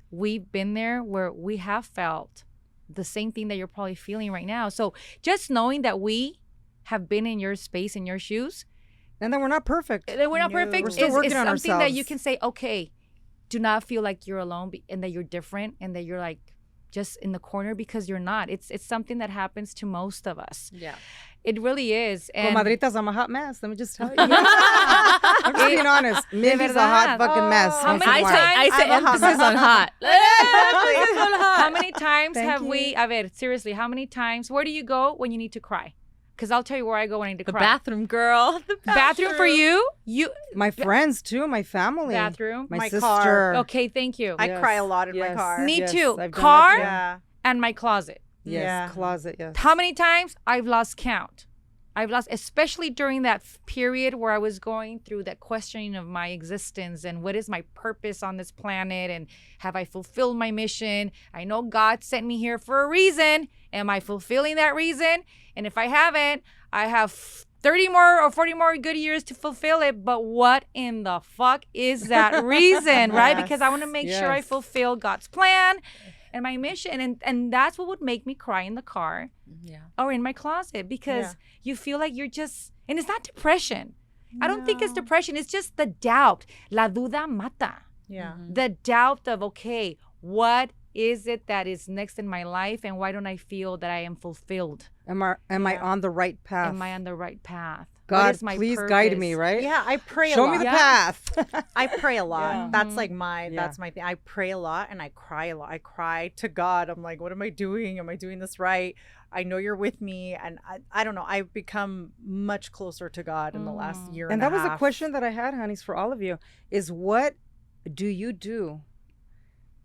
S2: we've been there where we have felt the same thing that you're probably feeling right now. So just knowing that we have been in your space, in your shoes,
S4: And then we're not perfect.
S2: that we're not
S3: No.
S2: perfect
S4: We're still working
S2: is
S4: on
S2: something that you
S4: ourselves.
S2: can say, okay, do not feel like you're alone and that you're different and that you're like just in the corner, because you're not. It's something that happens to most of us.
S1: Yeah.
S2: It really is. And
S4: Comadritas, I'm a hot mess. Let me just tell you. I'm just being honest. Mindy's a hot
S2: verdad.
S4: fucking mess.
S2: How
S4: once
S2: many
S4: in a while.
S1: I say
S3: I'm a hot
S1: emphasis on hot. Emphasis on hot.
S2: how many times
S4: Thank
S2: have
S4: you.
S2: we, a ver, seriously, how many times, where do you go when you need to cry? Because I'll tell you where I go when I need to
S1: The
S2: cry.
S1: bathroom, girl. The
S2: Bathroom for you?
S4: My friends too, my family.
S2: Bathroom.
S4: My
S3: My
S4: sister.
S3: car.
S2: Okay, thank you.
S3: I
S4: Yes,
S3: cry a lot in my
S4: yes.
S3: car.
S2: Me
S4: Yes,
S2: too.
S4: I've done
S2: Car
S4: that too.
S3: Yeah.
S2: and my closet.
S4: Yes,
S3: Yeah.
S4: closet, yes.
S2: How many times? I've lost count. I've lost, especially during that period where I was going through that questioning of my existence and what is my purpose on this planet and have I fulfilled my mission? I know God sent me here for a reason. Am I fulfilling that reason? And if I haven't, I have 30 more or 40 more good years to fulfill it. But what in the fuck is that reason, right? Because I want to make sure I fulfill God's plan and my mission. And that's what would make me cry in the car or in my closet, because you feel like you're just, and it's not depression. I don't think it's depression. It's just the doubt. La duda mata.
S3: Yeah.
S2: The doubt of, okay, what is it that is next in my life, and why don't I feel that I am fulfilled?
S4: Am I on the right path?
S2: Am I on the right path?
S4: God, please guide me, right?
S3: Yeah, I pray
S4: Show
S3: a lot.
S4: me the path.
S3: I pray a lot.
S4: Yeah.
S3: That's like that's my thing. I pray a lot and I cry a lot. I cry to God. I'm like, what am I doing? Am I doing this right? I know you're with me. And I don't know. I've become much closer to God in the last year and a half.
S4: And that was a question that I had, honeys, for all of you, is what do you do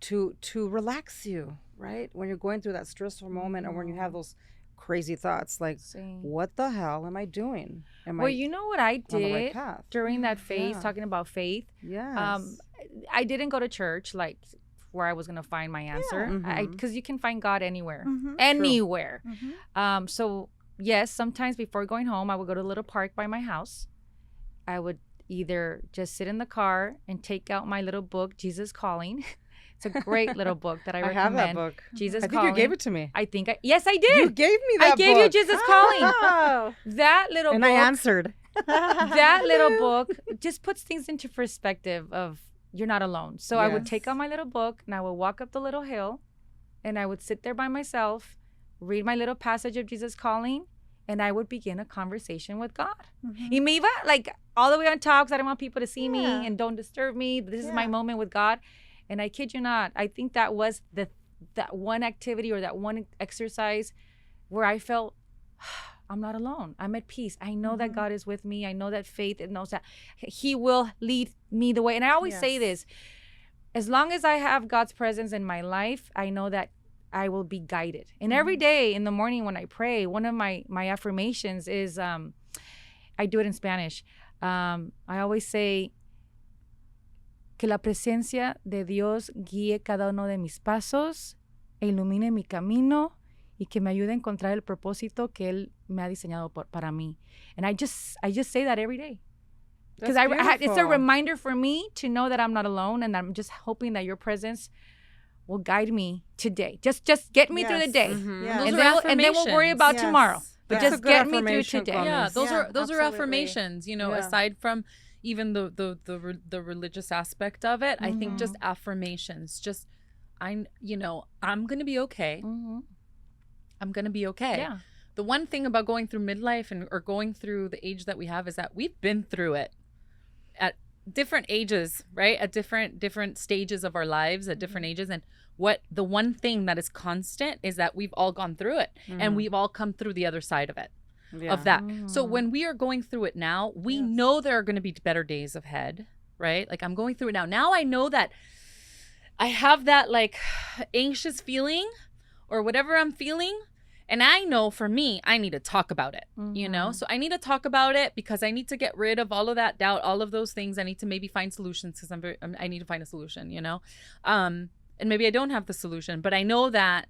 S4: to relax you, right? When you're going through that stressful moment or when you have those crazy thoughts, like, what the hell am I doing?
S2: You know what I did during that phase, talking about faith?
S4: Yes.
S2: I didn't go to church, like where I was going to find my answer, because you can find God anywhere, anywhere. So yes, sometimes before going home, I would go to a little park by my house. I would either just sit in the car and take out my little book, Jesus Calling. It's a great little book that I recommend.
S4: I have that book.
S2: Jesus
S4: I think
S2: Calling.
S4: you gave it to me.
S2: Yes, I did.
S4: You gave me that book.
S2: I gave you Jesus Calling. That little book.
S4: And I answered.
S2: That little book just puts things into perspective of you're not alone. So I would take out my little book and I would walk up the little hill and I would sit there by myself, read my little passage of Jesus Calling, and I would begin a conversation with God. Y me iba like all the way on top because I didn't want people to see me and don't disturb me. This is my moment with God. And I kid you not, I think that was that one activity or that one exercise where I felt I'm not alone. I'm at peace. I know that God is with me. I know that faith, it knows that He will lead me the way. And I always say this, as long as I have God's presence in my life, I know that I will be guided. And every day in the morning when I pray, one of my affirmations is, I do it in Spanish. I always say, que la presencia de Dios guíe cada uno de mis pasos, e ilumine mi camino, y que me ayude a encontrar el propósito que Él me ha diseñado para mí. And I just say that every day. Because it's a reminder for me to know that I'm not alone, and I'm just hoping that your presence will guide me today. Just get me through the day. And then we'll worry about tomorrow. But just get me through today.
S1: Yeah, those are affirmations, you know, aside from even the religious aspect of it. I think just affirmations, just I'm gonna be okay. I'm gonna be okay. Yeah. The one thing about going through midlife or going through the age that we have is that we've been through it at different ages, right? At different stages of our lives, at different ages. And the one thing that is constant is that we've all gone through it and we've all come through the other side of it. Of that. So when we are going through it now, we know there are going to be better days ahead, right? Like I'm going through it now. Now I know that I have that like anxious feeling or whatever I'm feeling. And I know for me, I need to talk about it, you know? So I need to talk about it because I need to get rid of all of that doubt, all of those things. I need to maybe find solutions because I need to find a solution, you know? And maybe I don't have the solution, but I know that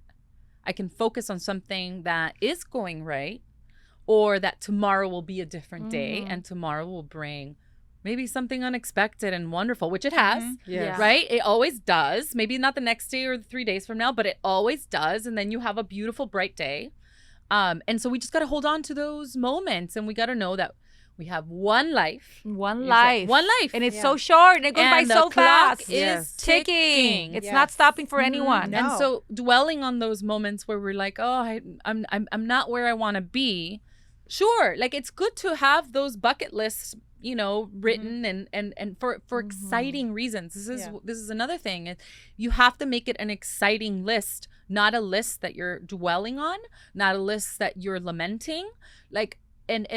S1: I can focus on something that is going right, or that tomorrow will be a different day and tomorrow will bring maybe something unexpected and wonderful, which it has, right? It always does. Maybe not the next day or 3 days from now, but it always does. And then you have a beautiful, bright day. And so we just got to hold on to those moments, and we got to know that we have one life.
S2: One life.
S1: And
S2: it's so short and it goes by so fast.
S1: Is ticking.
S2: It's not stopping for anyone.
S1: No. And so dwelling on those moments where we're like, oh, I'm not where I want to be. Sure. Like it's good to have those bucket lists, you know, written and for exciting reasons. This is another thing. You have to make it an exciting list, not a list that you're dwelling on, not a list that you're lamenting. Like and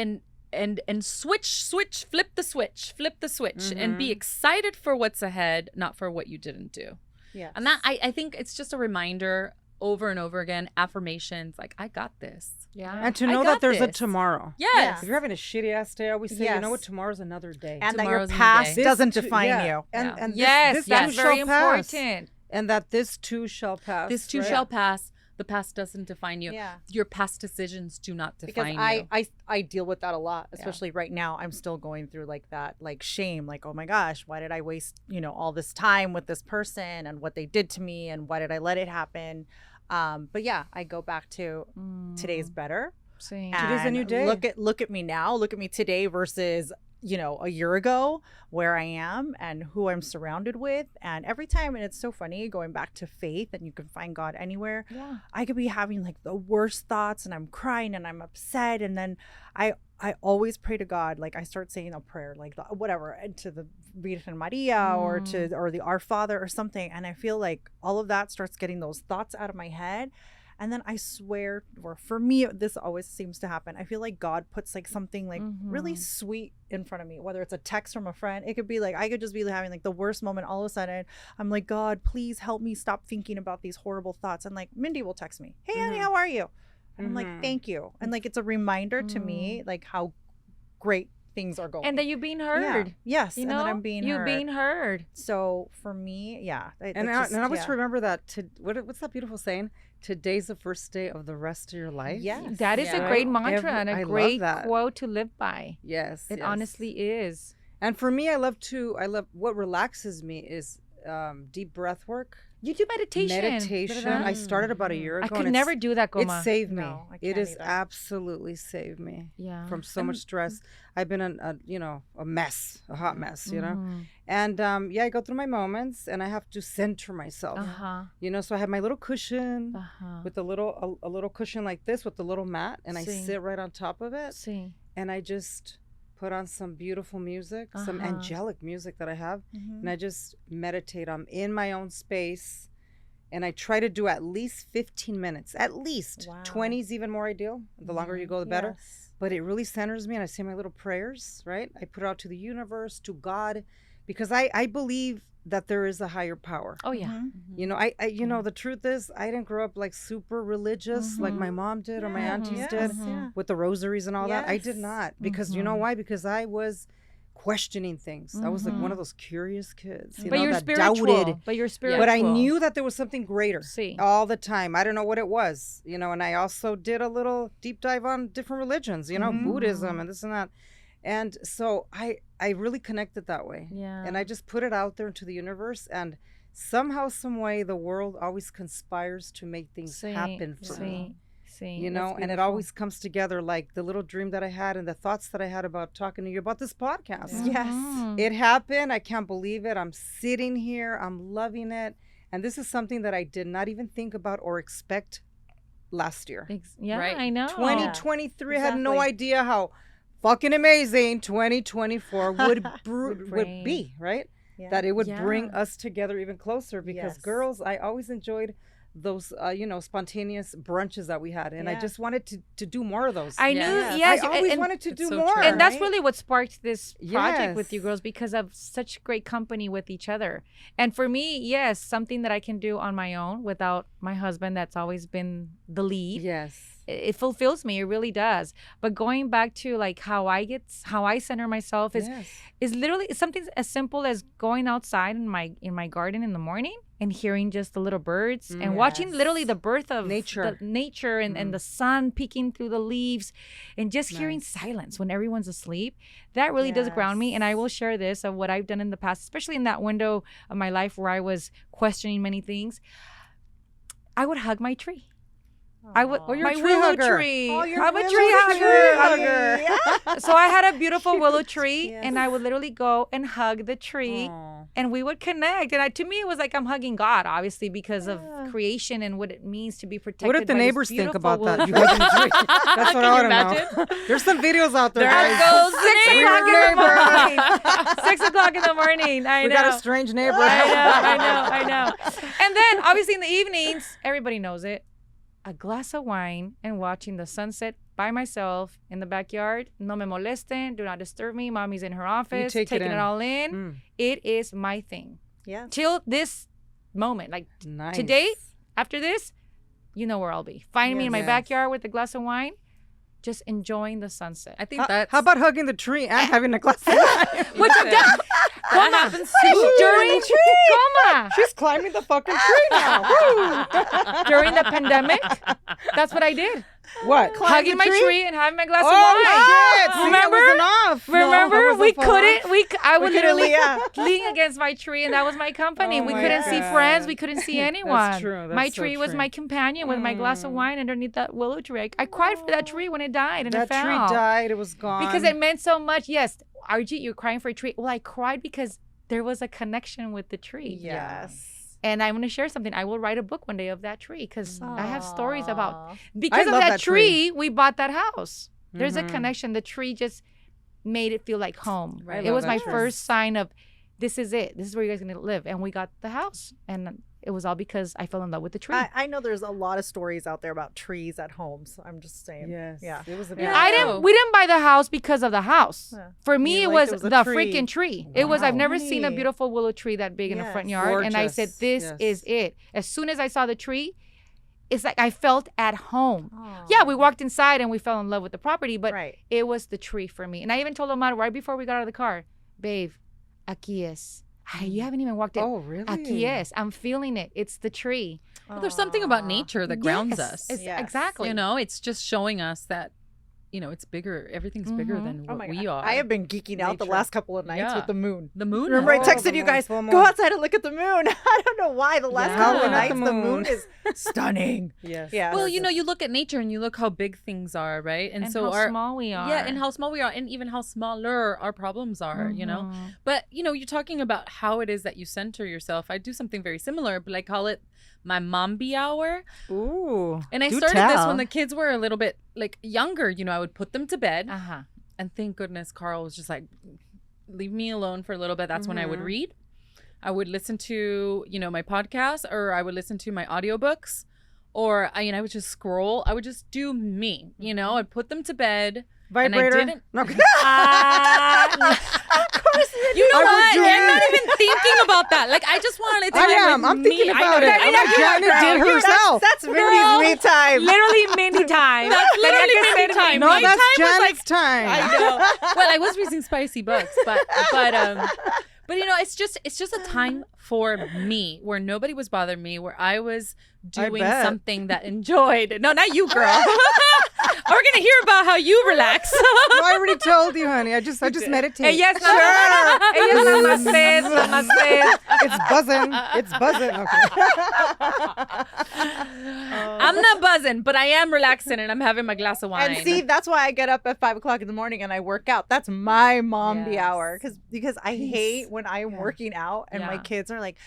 S1: flip the switch and be excited for what's ahead, not for what you didn't do. Yeah. And that I think it's just a reminder over and over again, affirmations like, I got this.
S2: Yeah.
S4: And to know that there's a tomorrow.
S1: Yes.
S4: If you're having a shitty ass day, I always say, you know what, tomorrow's another day.
S3: And
S1: Tomorrow's
S3: that your past
S1: day.
S3: doesn't define you.
S4: And
S2: yes, that's very
S4: pass.
S2: important.
S4: And that this too shall pass.
S1: This too shall pass. The past doesn't define you.
S3: Yeah.
S1: Your past decisions do not define
S3: because
S1: you.
S3: I deal with that a lot, especially right now. I'm still going through like that, like shame, like, oh my gosh, why did I waste, all this time with this person and what they did to me, and why did I let it happen? But yeah, I go back to today's better.
S2: Same.
S4: Today's a new day.
S3: Look at me now. Look at me today versus a year ago, where I am and who I'm surrounded with. And every time, and it's so funny going back to faith, and you can find God anywhere.
S2: Yeah.
S3: I could be having like the worst thoughts, and I'm crying and I'm upset, and then I always pray to God. Like I start saying a prayer, like whatever, and to the Virgen Maria or the Our Father or something, and I feel like all of that starts getting those thoughts out of my head. And then I swear, or for me, this always seems to happen. I feel like God puts like something like really sweet in front of me, whether it's a text from a friend. It could be like, I could just be having like the worst moment. All of a sudden, I'm like, God, please help me stop thinking about these horrible thoughts. And like Mindy will text me, hey, honey, how are you? And I'm like, thank you. And like, it's a reminder to me, like how great things are going.
S2: And that you're being heard.
S3: Yeah. Yes. And that I'm being heard.
S2: You're being heard.
S3: So for me, yeah.
S4: And I always remember that. What's that beautiful saying? Today's the first day of the rest of your life.
S3: Yes.
S2: That is a great mantra and a great quote to live by.
S4: Yes.
S2: It honestly is.
S4: And for me, I love what relaxes me is deep breath work.
S2: You do meditation.
S4: I started about a year ago.
S2: I could never do that, Goma.
S4: It saved me.
S3: No, I
S4: it
S3: can't
S4: has
S3: either.
S4: absolutely saved me from so much stress.
S2: Mm-hmm.
S4: I've been a mess, a hot mess, And I go through my moments, and I have to center myself. So I have my little cushion with a little cushion like this with the little mat, and I sit right on top of it. And I just put on some beautiful music, some angelic music that I have, and I just meditate. I'm in my own space, and I try to do at least 15 minutes, at least.
S3: Wow.
S4: 20 is even more ideal. The longer you go, the better. But it really centers me, and I say my little prayers, right? I put it out to the universe, to God, because I believe that there is a higher power.
S2: Oh, yeah.
S4: The truth is, I didn't grow up like super religious like my mom did or my aunties did with the rosaries and all that. I did not, because you know why? Because I was questioning things. I was like one of those curious kids,
S2: but you're
S4: that
S2: spiritual.
S4: doubted.
S2: But you're spiritual.
S4: But I knew that there was something greater
S2: See.
S4: all the time. I don't know what it was, and I also did a little deep dive on different religions, Buddhism and this and that. And so I really connected that way.
S2: Yeah.
S4: And I just put it out there into the universe, and somehow, some way, the world always conspires to make things happen for me. And it always comes together, like the little dream that I had and the thoughts that I had about talking to you about this podcast.
S3: Yes.
S4: It happened. I can't believe it. I'm sitting here. I'm loving it. And this is something that I did not even think about or expect last year.
S2: Right. I know.
S4: 2023, I had no idea how fucking amazing 2024 would be, right?
S3: Yeah.
S4: That it would bring us together even closer, because girls, I always enjoyed those spontaneous brunches that we had, and I just wanted to do more of those.
S2: I knew
S4: I always wanted to do more,
S2: and that's really what sparked this project with you girls, because of such great company with each other. And for me, something that I can do on my own without my husband, that's always been the lead. It fulfills me. It really does. But going back to like how I center myself is literally something as simple as going outside in my garden in the morning and hearing just the little birds and watching literally the birth of nature and the sun peeking through the leaves, and just hearing silence when everyone's asleep. That really does ground me. And I will share this of what I've done in the past, especially in that window of my life where I was questioning many things. I would hug my tree. I would.
S4: Oh, you're
S2: my
S4: a tree
S2: willow
S4: hugger.
S2: tree.
S3: Oh, you're
S2: I'm a
S3: a
S2: tree hugger.
S3: hugger.
S2: So I had a beautiful willow tree, and I would literally go and hug the tree, and we would connect. And to me, it was like I'm hugging God, obviously, because of creation and what it means to be protected.
S4: What did the
S2: by
S4: neighbors
S2: this
S4: think
S2: beautiful
S4: about that?
S2: willow
S4: You
S2: tree.
S4: hugging the tree. That's what I want to know. There's some videos out there.
S2: There
S4: guys.
S2: goes 6 o'clock in the morning. 6 o'clock in the morning. I know.
S4: We got a strange neighbor.
S2: I know. And then, obviously, in the evenings, everybody knows it. A glass of wine and watching the sunset by myself in the backyard. No me molesten. Do not disturb me. Mommy's in her office, taking it all in. It is my thing.
S3: Yeah.
S2: Till this moment. Like today, after this, you know where I'll be. Find me in my backyard with a glass of wine, just enjoying the sunset.
S1: I think that's...
S4: How about hugging the tree and having a glass of wine?
S2: Which I've done.
S1: That happens too.
S2: During Coma.
S3: She's climbing the fucking tree now.
S2: During the pandemic, that's what I did.
S4: What?
S2: Hugging my tree and having my glass of wine.
S4: Oh, shit.
S2: Remember?
S4: That wasn't off.
S2: Remember?
S4: No,
S2: we couldn't. I would
S3: couldn't
S2: literally
S3: lean,
S2: lean against my tree, and that was my company.
S4: Oh
S2: we
S4: my
S2: couldn't see
S4: God.
S2: friends. We couldn't see anyone.
S4: That's true. That's
S2: my
S4: so
S2: tree was
S4: true.
S2: my companion with my glass of wine underneath that willow tree. I cried for that tree when it died and
S4: That
S2: it fell.
S4: tree died. It was gone.
S2: Because it meant so much. Yes, RG, you're crying for a tree. Well, I cried because there was a connection with the tree.
S3: Yes.
S2: And I'm going to share something. I will write a book one day of that tree because I have stories about.
S3: Aw.
S2: Because of
S4: love
S2: that
S4: that
S2: tree, we bought that house. There's a
S4: Mhm.
S2: connection. The tree just made it feel like home.
S1: Right.
S2: It was
S4: Love
S2: my
S4: that tree.
S2: first sign of, this is it. This is where you guys are going to live. And we got the house. And it was all because I fell in love with the tree.
S3: I know there's a lot of stories out there about trees at homes. I'm just saying.
S4: Yes.
S3: Yeah.
S4: It was a
S1: Yeah.
S2: We didn't buy the house because of the house.
S3: Yeah.
S2: For me,
S3: You
S2: it
S3: liked
S2: was
S3: it was
S2: the
S3: a tree.
S2: freaking tree. It was, I've
S4: Wow.
S2: never seen a
S3: Neat.
S2: beautiful willow tree that big in the front
S3: Yes.
S2: yard. And I said,
S4: Gorgeous.
S2: this
S4: Yes.
S2: is it. As soon as I saw the tree, it's like I felt at home.
S3: Aw.
S2: Yeah, we walked inside and we fell in love with the property, but
S3: Right.
S2: it was the tree for me. And I even told Omar right before we got out of the car, babe, aquí es. Ay, you haven't even walked in.
S4: Oh, really?
S2: Aquí es. I'm feeling it. It's the tree.
S1: But there's something about
S3: Aw.
S1: nature that grounds
S2: Yes.
S1: us.
S2: It's-
S3: Yes.
S2: Exactly.
S1: You know, it's just showing us that, you know, it's bigger. Everything's bigger
S2: Mhm.
S1: than
S3: Oh
S1: what
S3: my
S1: we
S3: God.
S1: are.
S3: I have been geeking out the
S4: Nature.
S3: last couple of nights
S1: Yeah.
S3: with the moon.
S1: the moon.
S3: Remember, I
S4: Oh,
S3: texted
S4: the
S3: you
S4: moon,
S3: guys,
S4: full
S3: go
S4: moon.
S3: outside and look at the moon. I don't know why. The last
S1: Yeah.
S3: couple of
S1: Howling
S3: nights,
S4: at the
S3: the
S4: moon.
S3: moon is stunning.
S4: Yes.
S3: Yeah.
S1: Well, you know, you look at nature and you look how big things are, right?
S2: And
S1: so
S2: how small we are.
S1: Yeah, and how small we are, and even how smaller our problems are, you know?
S2: Mhm.
S1: But, you know, you're talking about how it is that you center yourself. I do something very similar, but I call it my mombi hour.
S4: Ooh.
S1: And I
S4: do
S1: started this
S4: tell.
S1: when the kids were a little bit, like, younger. You know, I would put them to bed.
S2: Uh-huh.
S1: And thank goodness Carl was just like, leave me alone for a little bit. That's when I would read. I would listen to, you know, my podcast, or I would listen to my audiobooks, or I would just scroll. I would just do me, you know, I'd put them to bed.
S4: Vibrator.
S1: And I didn't.
S4: No.
S1: You know
S4: I would
S1: what?
S4: do
S1: I'm not
S4: it.
S1: even thinking about that. Like, I just wanted to
S4: I
S1: time
S4: am.
S1: with
S4: I'm thinking
S1: me. I
S4: about
S1: know
S4: it.
S1: that-
S4: I'm like Janet did herself.
S3: That's Mindy's me time.
S2: Literally Mindy time.
S1: That's literally Mindy time.
S4: No,
S1: My
S4: that's
S1: time was like
S4: Janet's time.
S1: I know. Well, I was reading spicy books, but you know, it's just a time for me where nobody was bothering me, where I was doing
S4: bet.
S1: something that enjoyed. No, not you, girl. We're gonna hear about how you relax.
S4: No, I already told you, honey. I just meditate.
S2: Ellas nada más es.
S4: It's buzzing. It's buzzing. Okay.
S1: I'm not buzzing, but I am relaxing and I'm having my glass of wine.
S3: And see, that's why I get up at 5 o'clock in the morning and I work out. That's my momby
S1: Yes.
S3: hour, because I hate when I'm working out and my
S1: Yeah.
S3: kids are like,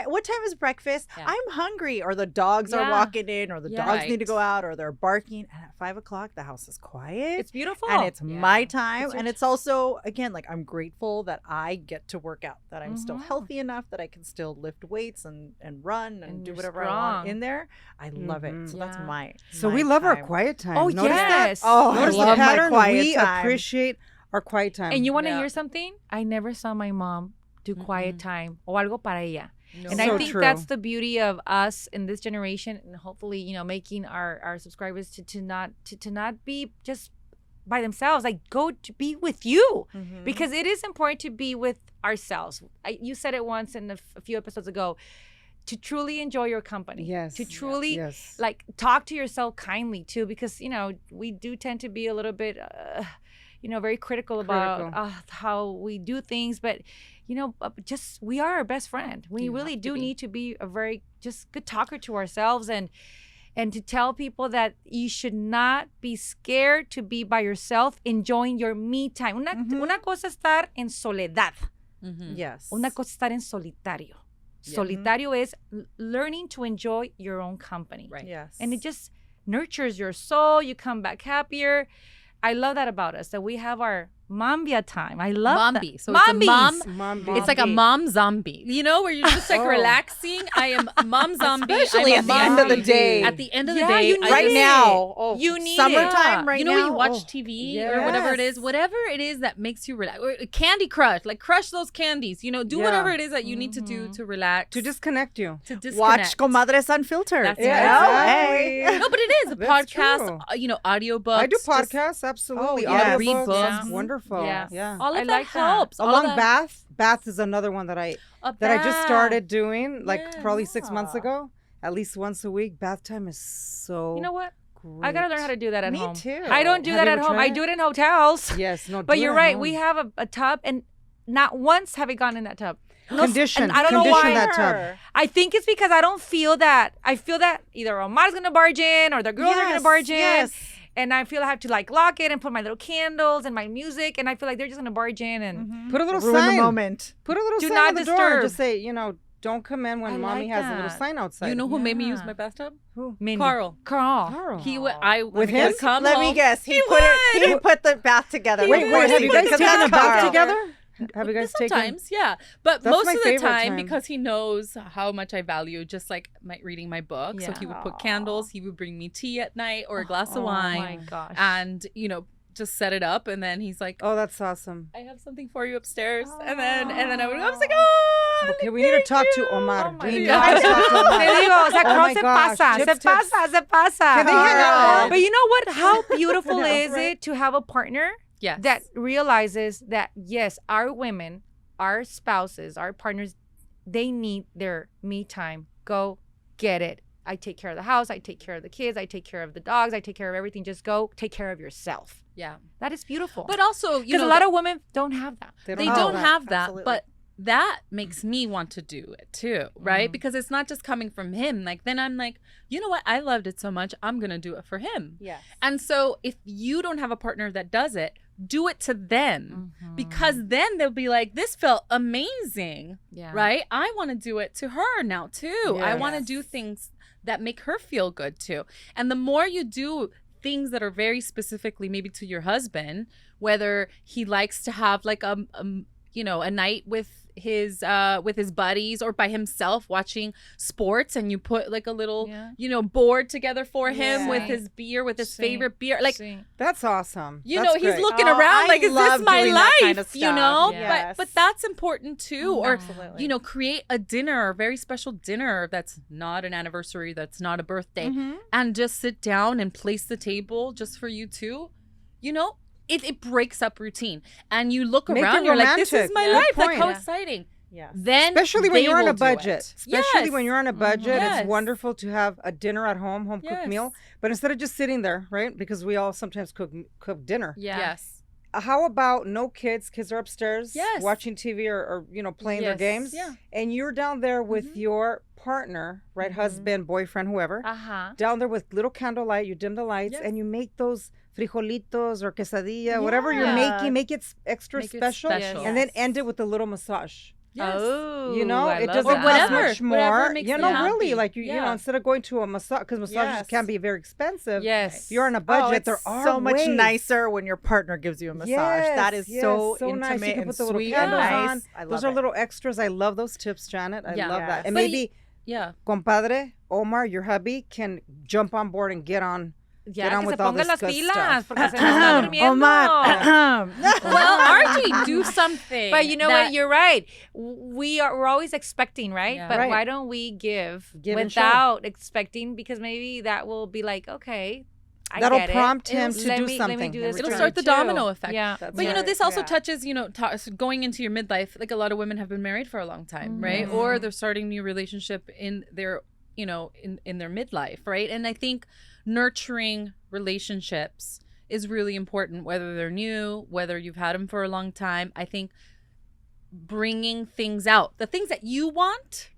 S3: what time is breakfast?
S1: Yeah.
S3: I'm hungry, or the dogs are
S2: Yeah.
S3: walking in, or the
S2: Yeah.
S3: dogs need to
S1: Right.
S3: go out, or they're barking. And at 5 o'clock, the house is quiet.
S2: It's beautiful.
S3: and it's
S1: Yeah.
S3: my time.
S2: It's your
S3: And it's also, again, like, I'm grateful that I get to work out, that I'm still
S2: Mhm.
S3: healthy enough that I can still lift weights and run and
S2: And
S3: do
S2: you're
S3: whatever I want
S2: strong.
S3: in there. I love it.
S4: Mhm.
S3: So that's
S2: Yeah.
S3: my
S4: So
S3: my
S4: we love our
S3: time.
S4: quiet time.
S2: Oh,
S4: Notice that?
S2: yes.
S3: Oh,
S4: Notice
S3: I
S4: the
S3: love my
S4: pattern.
S3: quiet
S4: We
S3: time.
S4: appreciate our quiet time.
S2: And you want to
S1: Yeah.
S2: hear something? I never saw my mom do quiet time o algo para ella.
S1: No.
S2: And
S4: So
S2: I think
S4: true.
S2: that's the beauty of us in this generation, and hopefully, you know, making our subscribers to not be just by themselves. Like, go to be with you,
S3: Mhm.
S2: because it is important to be with ourselves. You said it once in a few episodes ago, to truly enjoy your company.
S4: Yes.
S2: To truly
S4: Yes.
S2: like talk to yourself kindly too, because you know we do tend to be a little bit very critical about how we do things, but just we are our best friend. We
S1: You
S2: really
S1: have to
S2: do
S1: be.
S2: need to be a very just good talker to ourselves, and to tell people that you should not be scared to be by yourself, enjoying your me time. Una cosa es estar en soledad,
S1: Mhm.
S3: Yes.
S2: una cosa es estar en solitario.
S1: Yeah.
S2: Solitario is learning to enjoy your own company.
S1: Right.
S3: Yes.
S2: And it just nurtures your soul. You come back happier. I love that about us, that we have our Mambia time. I love
S1: Mombi.
S2: that.
S1: So it's a mom.
S4: Mombi.
S1: It's like a mom zombie. You know, where you're just like relaxing. I am a mom zombie.
S3: Especially
S1: I'm
S3: at the end of the day.
S1: At the end of the
S2: Yeah,
S1: day,
S2: you need
S3: right
S2: it.
S3: now. Oh,
S2: You need
S3: summertime right
S1: you
S3: now.
S1: know, when you watch
S3: Oh,
S1: TV or whatever it is that makes you relax. Or Candy Crush, like crush those candies. You know, do whatever it is that you need to do to relax,
S4: To disconnect you.
S1: to disconnect.
S3: Watch Comadres Unfiltered.
S1: That's
S3: Hey.
S1: No, but it is a
S4: That's
S1: podcast.
S4: true.
S1: You know, audiobooks.
S4: I do
S1: just
S4: podcasts, absolutely.
S3: Oh, yes.
S1: Read
S4: Audiobooks,
S1: books.
S4: wonderful.
S2: Yes.
S4: Yeah.
S1: All of
S2: I
S1: that
S2: like that.
S1: helps. All
S4: Along
S1: that-
S4: bath. Bath is another one that I just started doing, like
S1: Yes.
S4: probably 6 months ago. At least once a week. Bath time is so.
S2: You know what?
S4: Great.
S2: I gotta learn how to do that at
S4: Me
S2: home.
S4: too.
S2: I don't do
S4: Have
S2: that
S4: you
S2: at
S4: ever
S2: home.
S4: tried
S2: I
S4: it?
S2: do it in hotels.
S4: Yes, no.
S2: But
S4: do it
S2: you're
S4: at
S2: right.
S4: home.
S2: We have a tub, and not once have I gone in that tub.
S4: Condition.
S2: And I don't know
S4: Condition
S2: why.
S4: that tub.
S2: I think it's because I don't feel that. I feel that either Omar's gonna barge in or the girls are gonna barge in.
S3: Yes.
S2: And I feel I have to like lock it and put my little candles and my music, and I feel like they're just gonna barge in and
S4: Put a little
S3: Ruin
S4: sign.
S3: the moment.
S4: Put a little
S2: Do
S4: sign
S2: not
S4: on the door.
S2: disturb.
S4: Just say, don't come in when
S2: I
S4: mommy
S2: like
S4: has a little
S2: that.
S4: sign outside.
S1: You know who made me use
S2: Yeah.
S1: my bathtub?
S4: who?
S2: Mindy.
S1: Carl.
S2: Carl.
S1: He would. I
S4: With
S1: would
S4: him?
S1: come
S3: Let
S1: home.
S3: me guess. He put the bath together.
S4: Wait, have you guys
S3: Because
S4: taken a
S3: that's
S4: bath
S3: Carl.
S4: together? Have you guys taken?
S1: Sometimes, yeah, but
S4: That's
S1: most
S4: my
S1: of the
S4: favorite
S1: time,
S4: time.
S1: because he knows how much I value just like reading my book. So
S2: Yeah.
S1: he would put candles. He would bring me tea at night or a glass of
S2: Oh
S1: wine,
S2: my gosh.
S1: and just set it up. And then he's like,
S4: Oh, that's awesome.
S1: "I have something for you upstairs." And then I would. I was like, "Oh,
S4: Okay, we need to talk to Omar.
S2: Oh my
S4: We need
S1: God.
S4: to talk to Omar.
S2: Te digo, o sea,
S4: Oh
S2: Carl
S4: my
S2: se
S4: gosh.
S2: pasa,
S4: Tips,
S2: se pasa, se pasa.
S4: Can they hang out?
S2: But you know what? How beautiful
S4: No,
S2: is
S4: right?
S2: it to have a partner
S1: yes,
S2: that realizes that, yes, our women, our spouses, our partners, they need their me time. Go get it. I take care of the house. I take care of the kids. I take care of the dogs. I take care of everything. Just go take care of yourself.
S1: yeah."
S2: That is beautiful.
S1: But also,
S2: because a lot of women don't have that.
S1: they
S4: have
S1: don't
S4: that.
S1: have that,
S3: Absolutely.
S1: but that makes me want to do it too, right? Because it's not just coming from him. Like then I'm like, you know what? I loved it so much. I'm gonna do it for him.
S3: Yes.
S1: And so if you don't have a partner that does it, do it to them, because then they'll be like, this felt amazing,
S2: Yeah.
S1: right? I want to do it to her now too. I want to
S3: Yes.
S1: do things that make her feel good too. And the more you do things that are very specifically maybe to your husband, whether he likes to have like a night with his buddies or by himself watching sports, and you put like a little board together for him with his beer, with his
S2: Sí.
S1: favorite beer, like
S2: Sí.
S4: That's awesome.
S1: he's
S4: That's great.
S1: looking
S3: Oh,
S1: around
S3: I
S1: like, is this
S3: love
S1: my
S3: doing
S1: life?
S3: that kind of stuff.
S2: Yes.
S1: But that's important too. Or
S3: Absolutely.
S1: create a dinner, a very special dinner that's not an anniversary, that's not a birthday,
S2: Mm-hmm.
S1: and just sit down and place the table just for you two. It breaks up routine, and you look
S4: Make
S1: around,
S4: it
S1: you're like, this is
S4: romantic.
S1: my
S4: Good
S1: life. Like,
S4: point.
S1: how
S4: Yeah.
S1: exciting.
S3: Yes.
S1: Then
S4: Especially when
S1: they
S4: you're on
S1: will
S4: a
S1: do
S4: budget.
S1: it.
S4: Especially
S1: Yes.
S4: when you're on a budget,
S1: Yes.
S4: it's wonderful to have a dinner at home cooked
S1: Yes.
S4: meal. But instead of just sitting there, right? Because we all sometimes cook dinner.
S2: Yeah.
S1: Yes.
S4: How about no kids? Kids are upstairs
S1: Yes.
S4: watching TV or playing their
S2: Yes.
S4: games.
S1: Yeah.
S4: And you're down there with your partner, right? Husband, boyfriend, whoever.
S2: Uh-huh.
S4: Down there with little candlelight, you dim the lights,
S1: Yes.
S4: and you make those frijolitos or quesadilla, whatever you're
S3: Yeah.
S4: making, make it extra
S1: Make it
S4: special,
S1: special.
S4: and then end it with a little massage.
S1: Yes.
S2: Oh,
S4: You know,
S2: I
S4: it
S2: love
S4: doesn't
S2: that.
S4: cost
S1: Whatever.
S4: much
S1: Whatever
S4: more.
S1: makes
S4: You
S1: them
S4: know, really,
S1: happy.
S4: like you
S1: Yeah.
S4: instead of going to a massage, because massages
S3: Yes.
S4: can be very expensive.
S2: Yes.
S4: If you're on a
S3: Oh,
S4: budget,
S3: it's
S4: there are
S3: so much
S4: ways.
S3: nicer when your partner gives you a massage. That is
S4: Yes,
S3: so
S4: nice.
S3: intimate
S4: You can
S3: and
S4: put the little
S3: sweet and
S4: candles
S3: nice.
S4: on.
S3: I love
S4: Those are
S3: it.
S4: little extras. I love those tips, Janet. I
S1: Yeah.
S4: love that.
S3: Yes.
S4: And
S1: But
S4: maybe
S1: Yeah.
S4: compadre Omar, your hubby, can jump on board and get on.
S2: Ya,
S4: Get on
S2: que
S4: with
S2: se
S4: all
S2: pongan
S4: this
S2: las
S4: good
S2: pilas,
S4: stuff.
S2: porque se nos está durmiendo.
S3: Omar.
S1: Well, RG, do something.
S2: But you know
S1: that-
S2: what? You're right. We're always expecting, right?
S1: Yeah.
S2: But
S4: Right.
S2: why don't we give
S4: and show.
S2: without expecting? Because maybe that will be like, okay, I
S4: That'll
S2: get it.
S4: prompt him
S2: Let
S4: to do
S2: me
S4: something
S2: do
S4: in
S2: this
S1: It'll
S2: for
S1: start
S2: you
S1: the domino
S2: too.
S1: effect.
S2: Yeah.
S3: That's
S1: But
S3: right.
S1: this also
S3: Yeah.
S1: touches, going into your midlife. Like a lot of women have been married for a long time, right? Or they're starting a new relationship in their, in their midlife, right? And I think nurturing relationships is really important, whether they're new, whether you've had them for a long time. I think bringing things out, the things that you want,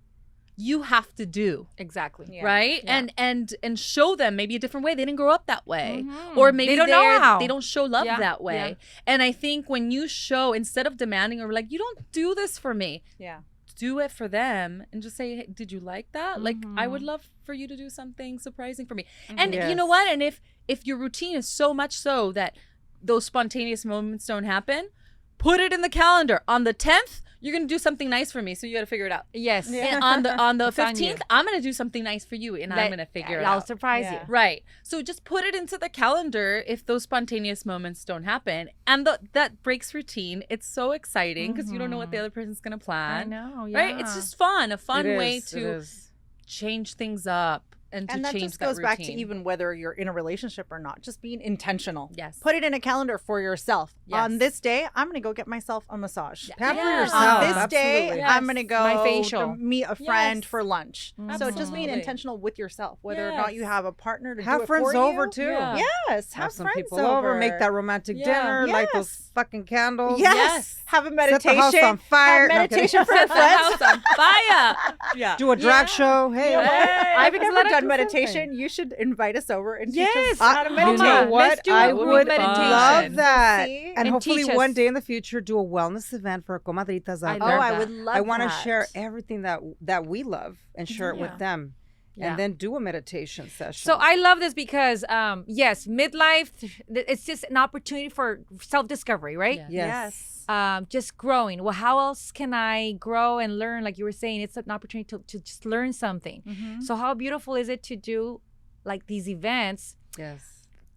S1: you have to do.
S2: Exactly.
S3: Yeah.
S1: Right.
S2: Yeah.
S1: And show them maybe a different way. They didn't grow up that way.
S2: Mhm.
S1: Or maybe
S2: They don't know how.
S1: they don't show love
S2: Yeah,
S1: that way.
S2: yeah.
S1: And I think when you show, instead of demanding or like, you don't do this for me,
S3: Yeah.
S1: do it for them and just say, hey, did you like that? Like, I
S2: Mm-hmm.
S1: would love for you to do something surprising for me. And you know
S4: Yes.
S1: what? And if your routine is so much so that those spontaneous moments don't happen, put it in the calendar. On the 10th, you're going to do something nice for me, so you got to figure it out.
S2: Yes.
S1: And on the
S2: It's on
S1: 15th,
S2: you.
S1: I'm going to do something nice for you, and I'm going to figure it
S2: I'll
S1: out.
S2: surprise
S3: Yeah.
S2: you.
S1: Right. So just put it into the calendar if those spontaneous moments don't happen. And that breaks routine. It's so exciting because you don't know what the other person's going to plan.
S2: I know, yeah.
S1: Right? It's just fun. A fun
S4: It
S1: way
S4: is, it
S1: to
S4: is.
S1: change things up and to
S3: And that
S1: change
S3: just goes
S1: that
S3: back to
S1: routine.
S3: even whether you're in a relationship or not, just being intentional.
S1: Yes.
S3: Put it in a calendar for yourself.
S1: Yes.
S3: On this day, I'm going to go get myself a massage.
S4: Pamper
S1: Yes.
S4: yourself.
S3: On this day,
S4: Absolutely.
S1: Yes.
S3: I'm going to go
S2: My facial.
S3: to meet a friend
S1: Yes.
S3: for lunch. So just being
S1: Absolutely.
S3: intentional with yourself, whether or not you
S1: Yes.
S3: have a partner to
S4: Have
S3: do it
S4: friends
S3: for
S4: over
S3: you.
S4: too.
S1: Yeah.
S3: Yes,
S4: Have
S3: have
S4: some
S3: friends
S4: people over. Make that romantic
S1: Yeah.
S4: dinner. Light those
S3: Yes.
S4: fucking candles.
S3: Yes.
S1: Yes.
S3: Have a
S4: Set
S3: meditation.
S4: the house on fire.
S3: Have
S4: No, I'm kidding.
S3: meditation for
S1: Set the
S3: friends.
S1: house on fire. Yeah.
S4: Do a drag show. Hey,
S3: You know what?
S1: Hey,
S3: I've
S2: because a
S3: never
S2: lot of
S3: done
S2: different
S3: meditation. You should invite us over and teach
S2: Yes.
S3: us how to
S2: You
S3: meditate.
S2: know
S4: You know what?
S2: Let's do
S4: I
S2: a group
S4: would
S2: meditation.
S4: love that.
S3: See?
S4: And
S2: And
S4: hopefully
S2: teach
S4: one
S2: us.
S4: day in the future, do a wellness event for comadritas out
S2: I
S4: there.
S3: Oh, I
S2: that.
S3: would love
S4: I want to
S3: that.
S4: share everything that we love and share it
S2: Yeah.
S4: with them.
S2: Yeah.
S4: And then do a meditation session.
S2: So I love this because, yes, midlife, it's just an opportunity for self-discovery, right?
S1: Yeah.
S4: Yes.
S2: Just growing. Well, how else can I grow and learn? Like you were saying, it's an opportunity to just learn something. So how beautiful is it to do like these events?
S4: Yes.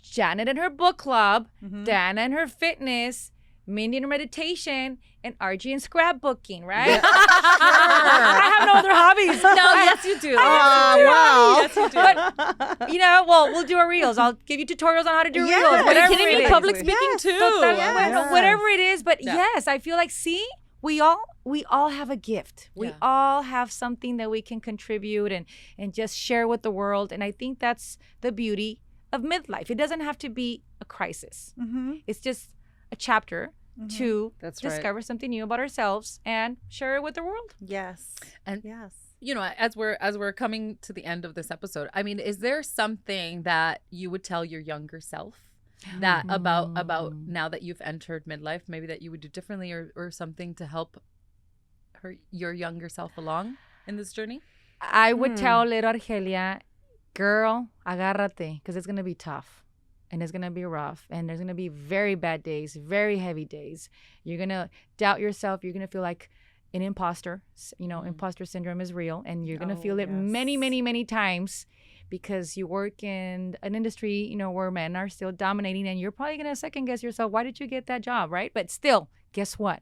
S2: Janet and her book club, Dana and her fitness, Mindy and her meditation, and RG and scrapbooking, right? I have no other hobbies.
S1: No, yes, you do.
S4: wow.
S1: Yes, you do.
S2: But, well, we'll do our reels. I'll give you tutorials on how to do
S3: Yes.
S2: reels.
S3: Are you
S2: Whatever
S1: kidding
S2: it
S1: me?
S2: is.
S1: Public speaking
S3: Yes,
S1: too.
S2: Total-
S3: Yes.
S2: Whatever it is. But
S1: Yeah.
S2: yes, I feel like, see, we all have a gift. We
S1: Yeah.
S2: all have something that we can contribute and just share with the world. And I think that's the beauty of midlife. It doesn't have to be a crisis. It's just a chapter to
S4: That's right.
S2: discover something new about ourselves and share it with the world.
S3: Yes.
S1: And
S3: Yes.
S1: you know, as we're coming to the end of this episode, I mean, is there something that you would tell your younger self that about now that you've entered midlife, maybe that you would do differently or something to help your younger self along in this journey?
S2: I would tell little Argelia, girl, agárrate, because it's going to be tough and it's going to be rough and there's going to be very bad days, very heavy days. You're going to doubt yourself. You're going to feel like an imposter. Imposter syndrome is real and you're going to feel it many, many, many times because you work in an industry, where men are still dominating and you're probably going to second guess yourself. Why did you get that job, right? But still, guess what?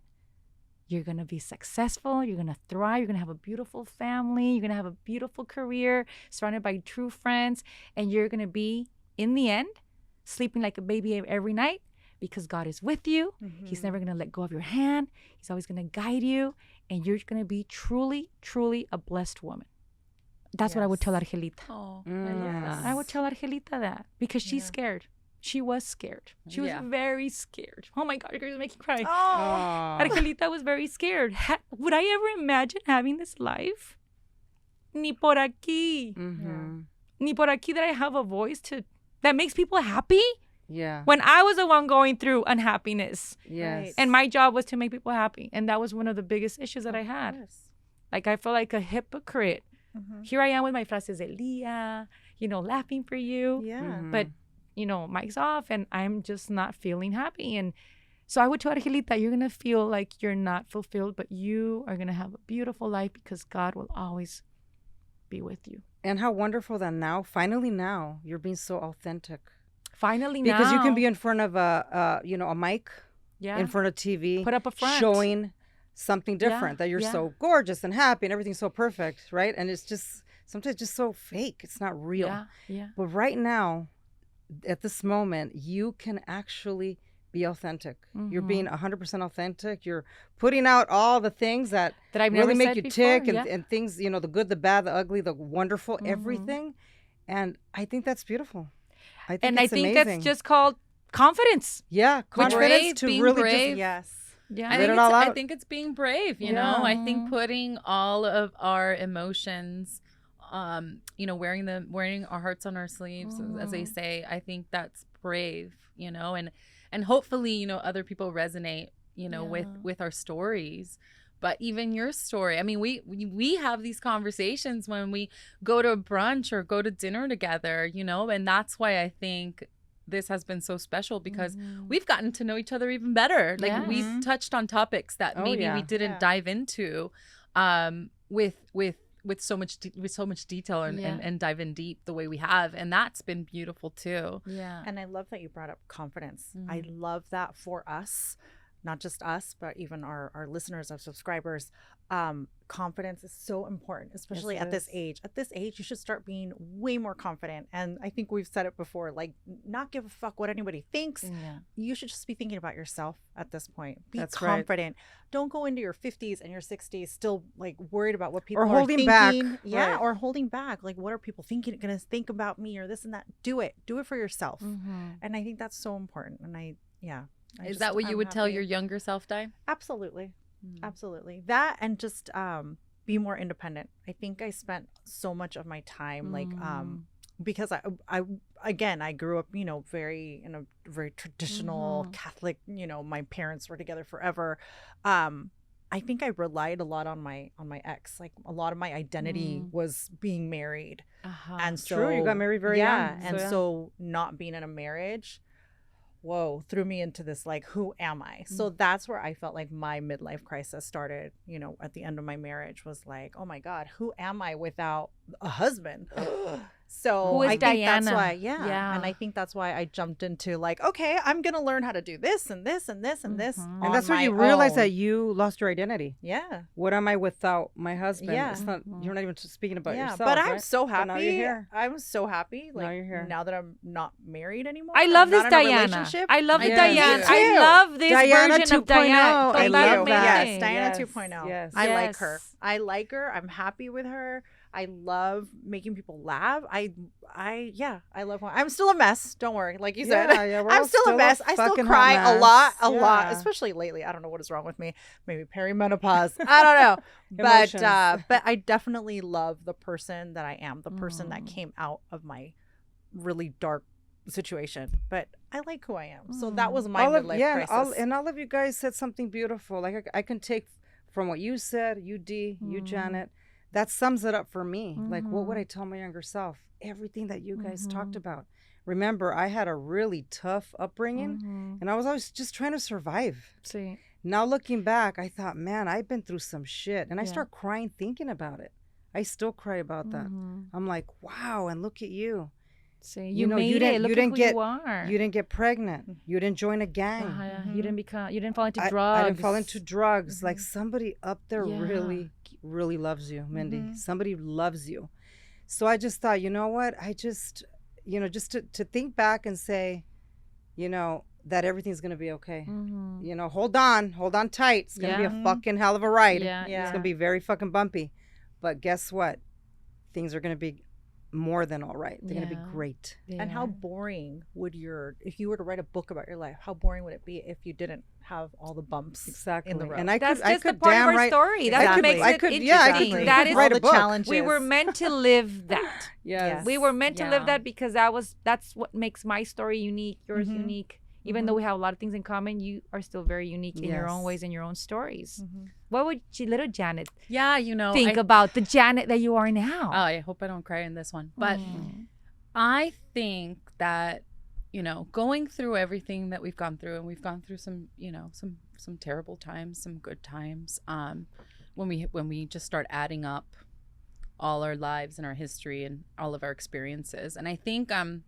S2: You're going to be successful. You're going to thrive. You're going to have a beautiful family. You're going to have a beautiful career surrounded by true friends. And you're going to be, in the end, sleeping like a baby every night because God is with you. He's never going to let go of your hand. He's always going to guide you. And you're going to be truly, truly a blessed woman. That's what I would tell Argelita.
S1: Oh,
S2: I would tell Argelita that because she's scared. She was scared. She was very scared. Oh my God, you're making me cry.
S4: Aw.
S2: Argelita was very scared. Would I ever imagine having this life? Ni por aquí. Ni por aquí that I have a voice that makes people happy?
S4: Yeah.
S2: When I was the one going through unhappiness.
S4: Yes.
S2: And my job was to make people happy. And that was one of the biggest issues that I had. Like, I felt like a hypocrite. Here I am with my frases del día, laughing for you.
S3: Yeah.
S2: But, mic's off and I'm just not feeling happy. And so I would tell Argelita, you're going to feel like you're not fulfilled, but you are going to have a beautiful life because God will always be with you.
S4: And how wonderful that finally now, you're being so authentic.
S2: Finally
S4: Because you
S2: now.
S4: can be in front of a mic,
S2: Yeah.
S4: in front of TV,
S2: Put up a front.
S4: showing something different, that you're so gorgeous and happy and everything's so perfect, right? And it's just sometimes just so fake. It's not real.
S2: Yeah.
S4: But right now, at this moment, you can actually be authentic. You're being 100% authentic. You're putting out all the things that
S2: I've
S4: really
S2: never
S4: make
S2: said
S4: you
S2: before,
S4: tick
S2: yeah.
S4: and things, the good, the bad, the ugly, the wonderful, everything. And I think that's beautiful. I think it's amazing.
S2: that's just called confidence.
S4: Yeah, confidence
S1: brave,
S4: to
S1: being
S4: really
S1: brave.
S3: Yes.
S2: Yeah.
S1: I
S4: Let
S1: think,
S4: it all
S1: I
S4: out.
S1: think it's being brave, I think putting all of our emotions, wearing our hearts on our sleeves, as they say, I think that's brave, and hopefully, other people resonate, with our stories. But even your story, I mean, we have these conversations when we go to brunch or go to dinner together, and that's why I think this has been so special because we've gotten to know each other even better. Like we've touched on topics that maybe we didn't dive into with so much detail and dive in deep the way we have, and that's been beautiful too.
S3: Yeah. And I love that you brought up confidence. I love that for us, not just us, but even our listeners, our subscribers. Confidence is so important, especially at this age. At this age, you should start being way more confident. And I think we've said it before, like, not give a fuck what anybody thinks. Yeah. You should just be thinking about yourself at this point. Be confident. Right. Don't go into your 50s and your 60s still like worried about what people are thinking. Back. Yeah, right. Or holding back. Like, what are people going to think about me or this and that? Do it for yourself. And I think that's so important. And is that what you would tell your younger self, Di? Absolutely. Absolutely. That, and just be more independent. I think I spent so much of my time like because I grew up, in a very traditional Catholic, my parents were together forever. I think I relied a lot on my ex. Like, a lot of my identity was being married. And so true, you got married very young. So not being in a marriage threw me into this, like, who am I? So that's where I felt like my midlife crisis started, at the end of my marriage, was like, oh my God, who am I without a husband? So who is I think Diana? That's why, yeah. And I think that's why I jumped into like, okay, I'm going to learn how to do this and this and this and this. And that's when you realize that you lost your identity. Yeah. What am I without my husband? Yeah. It's not, you're not even speaking about yourself. But I'm so happy. Now you're here. I'm so happy. Like, now you're here. Now that I'm not married anymore. I love this Diana. I love the Diana. I love this Diana version of Diana. I love that. Yes, Diana 2.0. Yes. I like her. I'm happy with her. I love making people laugh. I love her. I'm still a mess. Don't worry. Like you said, I'm still a mess. I still cry a lot, especially lately. I don't know what is wrong with me. Maybe perimenopause. I don't know. But I definitely love the person that I am, the person that came out of my really dark situation. But I like who I am. So that was my midlife crisis. And all of you guys said something beautiful. Like, I can take from what you said, you D, you Janet. That sums it up for me. Like, what would I tell my younger self? Everything that you guys talked about. Remember, I had a really tough upbringing, and I was always just trying to survive. See. Now looking back, I thought, man, I've been through some shit. And I start crying thinking about it. I still cry about that. I'm like, wow, and look at you. See, you made it. Look at who you are. You didn't get pregnant. You didn't join a gang. You didn't fall into drugs. I didn't fall into drugs. Like, somebody up there really loves you, Mindy. Somebody loves you. So I just thought, you know what? I just, just to think back and say, that everything's going to be okay. Hold on tight. It's going to be a fucking hell of a ride. It's going to be very fucking bumpy. But guess what? Things are going to be more than all right. They're going to be great. And how boring if you were to write a book about your life, how boring would it be if you didn't have all the bumps in the road? And that's just the part of our story. That's what makes it interesting. That is the challenge. We were meant to live that. Yes. We were meant to live that because that's what makes my story unique, yours unique. Even though we have a lot of things in common, you are still very unique in your own ways and your own stories. What would little Janet think about the Janet that you are now? Oh, I hope I don't cry in this one. But I think that, going through everything that we've gone through, and we've gone through some, some terrible times, some good times, when we just start adding up all our lives and our history and all of our experiences. And I think I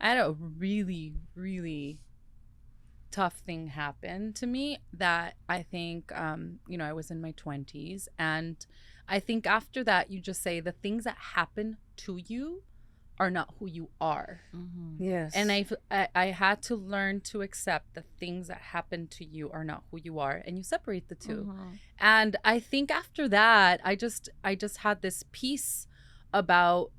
S3: had a really, really tough thing happen to me that I think, I was in my 20s. And I think after that, you just say the things that happen to you are not who you are. Yes. And I had to learn to accept the things that happen to you are not who you are. And you separate the two. And I think after that, I just had this peace about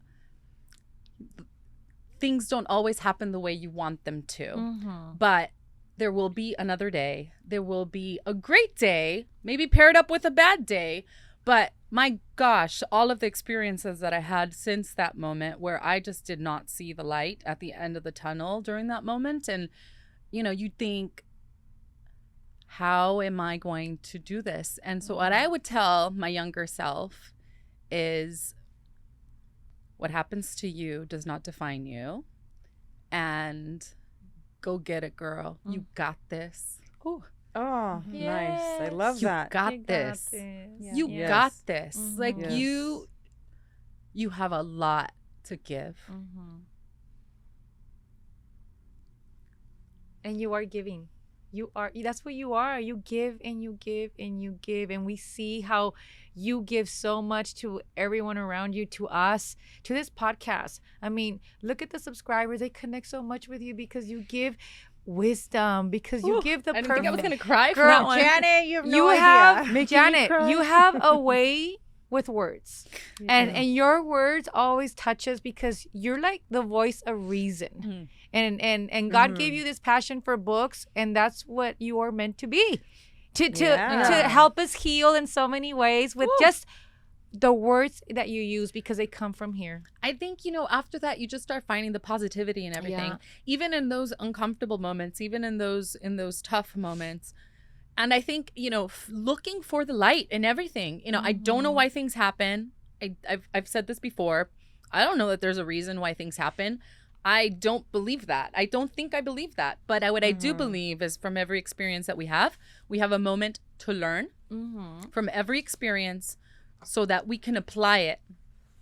S3: things don't always happen the way you want them to. But there will be another day. There will be a great day, maybe paired up with a bad day. But my gosh, all of the experiences that I had since that moment where I just did not see the light at the end of the tunnel during that moment. And, you think, how am I going to do this? And so what I would tell my younger self is, what happens to you does not define you.
S1: and go get it, girl. You got this. Ooh.
S4: Oh,
S2: Yes.
S4: nice. I love that.
S1: You got this. You
S4: Yes.
S1: got this. Like
S4: Yes.
S1: you have a lot to give.
S2: And you are giving. That's what you are. You give and you give and you give. And we see how you give so much to everyone around you, to us, to this podcast. I mean, look at the subscribers. They connect so much with you because you give wisdom, because you give the
S1: I didn't
S2: perfect.
S1: think I was gonna cry for
S2: Girl,
S1: that one.
S3: Janet, you have no
S2: you
S3: idea.
S2: have
S4: Making me
S2: Janet,
S4: cry.
S2: you have a way with words. And your words always touch us because you're like the voice of reason. And God gave you this passion for books, and that's what you are meant to be. To help us heal in so many ways with just the words that you use, because they come from here.
S1: I think, after that, you just start finding the positivity in everything, even in those uncomfortable moments, even in those tough moments. And I think, looking for the light in everything. I don't know why things happen. I've said this before. I don't know that there's a reason why things happen. I don't believe that. I don't think I believe that. But what I do believe is, from every experience that we have a moment to learn from every experience, so that we can apply it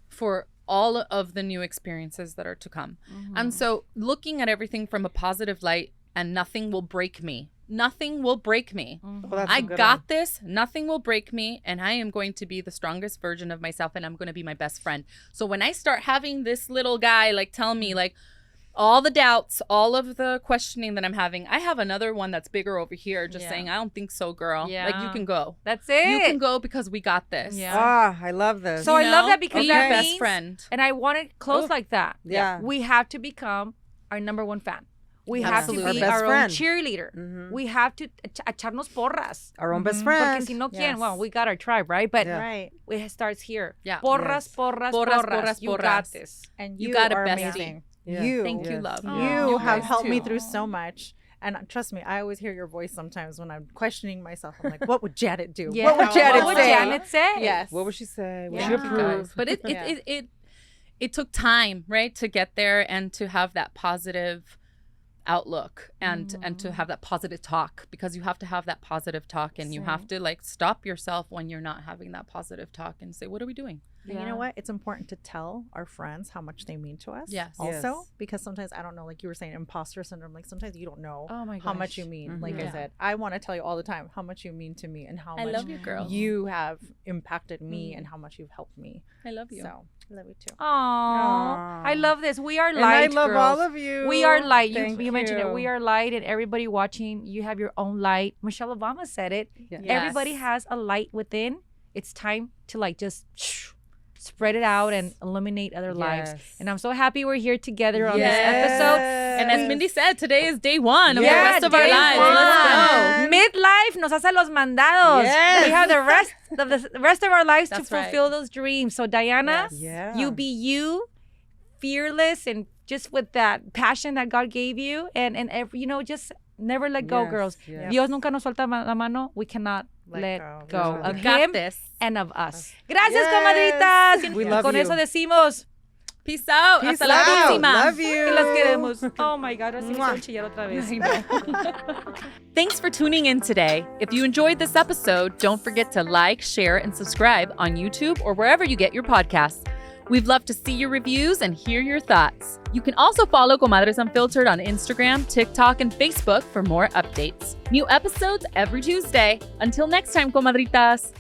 S1: for all of the new experiences that are to come. And so looking at everything from a positive light, and nothing will break me. Nothing will break me. I got this. Nothing will break me. And I am going to be the strongest version of myself, and I'm going to be my best friend. So when I start having this little guy tell me all the doubts, all of the questioning that I'm having, I have another one that's bigger over here just saying, I don't think so, girl.
S2: Yeah.
S1: You can go.
S2: That's it.
S1: You can go because we got this.
S2: Yeah.
S4: I love this.
S2: So I love that, because
S1: be
S2: that
S1: your best
S2: means,
S1: friend.
S2: and I want to close like that.
S4: Yeah.
S2: We have to become our number one fan. We
S1: Absolutely.
S2: have to be
S4: Our best
S2: our own
S4: friend.
S2: cheerleader. We have to echarnos porras.
S4: Our own best
S2: Porque
S4: friend.
S2: si no, ¿quién?
S3: Yes.
S2: Well, we got our tribe, right? But
S3: Right.
S2: it starts here.
S1: Yeah.
S2: Porras,
S4: Yes.
S2: porras,
S1: Porras,
S2: porras.
S1: porras,
S2: You
S1: porras.
S2: got this.
S3: And
S1: You
S3: you
S1: got a
S3: are
S1: bestie.
S3: amazing.
S4: Yeah.
S3: You.
S1: Thank you,
S4: Yes.
S1: love.
S3: You have
S1: guys
S3: helped me
S1: too.
S3: through so much. And trust me, I always hear your voice sometimes when I'm questioning myself. I'm like, what would Janet do?
S2: Yeah.
S3: What would Janet
S2: What would
S3: say?
S2: Janet say?
S3: Yes.
S4: What would she say? Would
S2: Yeah.
S4: she approve?
S1: But it took time, right, to get there, and to have that positive outlook, and to have that positive talk, because you have to have that positive talk, and you have to stop yourself when you're not having that positive talk and say, what are we doing?
S3: And you know what? It's important to tell our friends how much they mean to us.
S1: Yes.
S3: Also,
S4: Yes.
S3: because sometimes, I don't know, like you were saying, imposter syndrome, sometimes you don't know
S2: Oh my
S3: how much
S2: gosh.
S3: you mean.
S1: Yeah.
S3: I said, I want to tell you all the time how much you mean to me, and how
S1: I
S3: much
S1: love you, girl.
S3: you have impacted me, and how much you've helped me.
S1: I love you.
S3: So, I love you too.
S2: Aww. I love this. We are
S4: And
S2: light,
S4: I love
S2: girls.
S4: all of you.
S2: We are light.
S4: Thank
S2: You mentioned it.
S4: you.
S2: We are light, and everybody watching, you have your own light. Michelle Obama said it.
S4: Yeah.
S1: Yes.
S2: Everybody has a light within. It's time to just spread it out and illuminate other lives.
S4: Yes.
S2: And I'm so happy we're here together on
S4: Yes.
S2: this episode.
S1: And as Mindy said, today is day one of the
S2: Yeah,
S1: rest of our
S2: day
S1: lives.
S2: one.
S1: Let's go.
S2: Midlife nos hace los mandados.
S4: Yes.
S2: We have the rest of our lives
S1: That's
S2: to
S1: right.
S2: fulfill those dreams. So Diana,
S3: Yes.
S4: Yeah.
S2: you be you, fearless, and just with that passion that God gave you, and every, just never let go,
S4: Yes,
S2: girls.
S4: yes.
S2: Dios nunca nos suelta la mano. We cannot let go
S4: Yeah.
S2: of
S1: We got
S2: Him
S1: this.
S2: and of us. Gracias,
S4: Yes.
S2: comadritas.
S4: We love
S2: Con
S4: you.
S2: eso decimos.
S1: Peace out.
S4: Peace
S1: Hasta la
S4: out.
S1: próxima.
S4: Love you.
S2: Que las queremos. Oh my God, ahora sí me
S4: Mwah.
S2: quiero chillar otra vez.
S1: Thanks for tuning in today. If you enjoyed this episode, don't forget to like, share, and subscribe on YouTube or wherever you get your podcasts. We'd love to see your reviews and hear your thoughts. You can also follow Comadres Unfiltered on Instagram, TikTok, and Facebook for more updates. New episodes every Tuesday. Until next time, comadritas.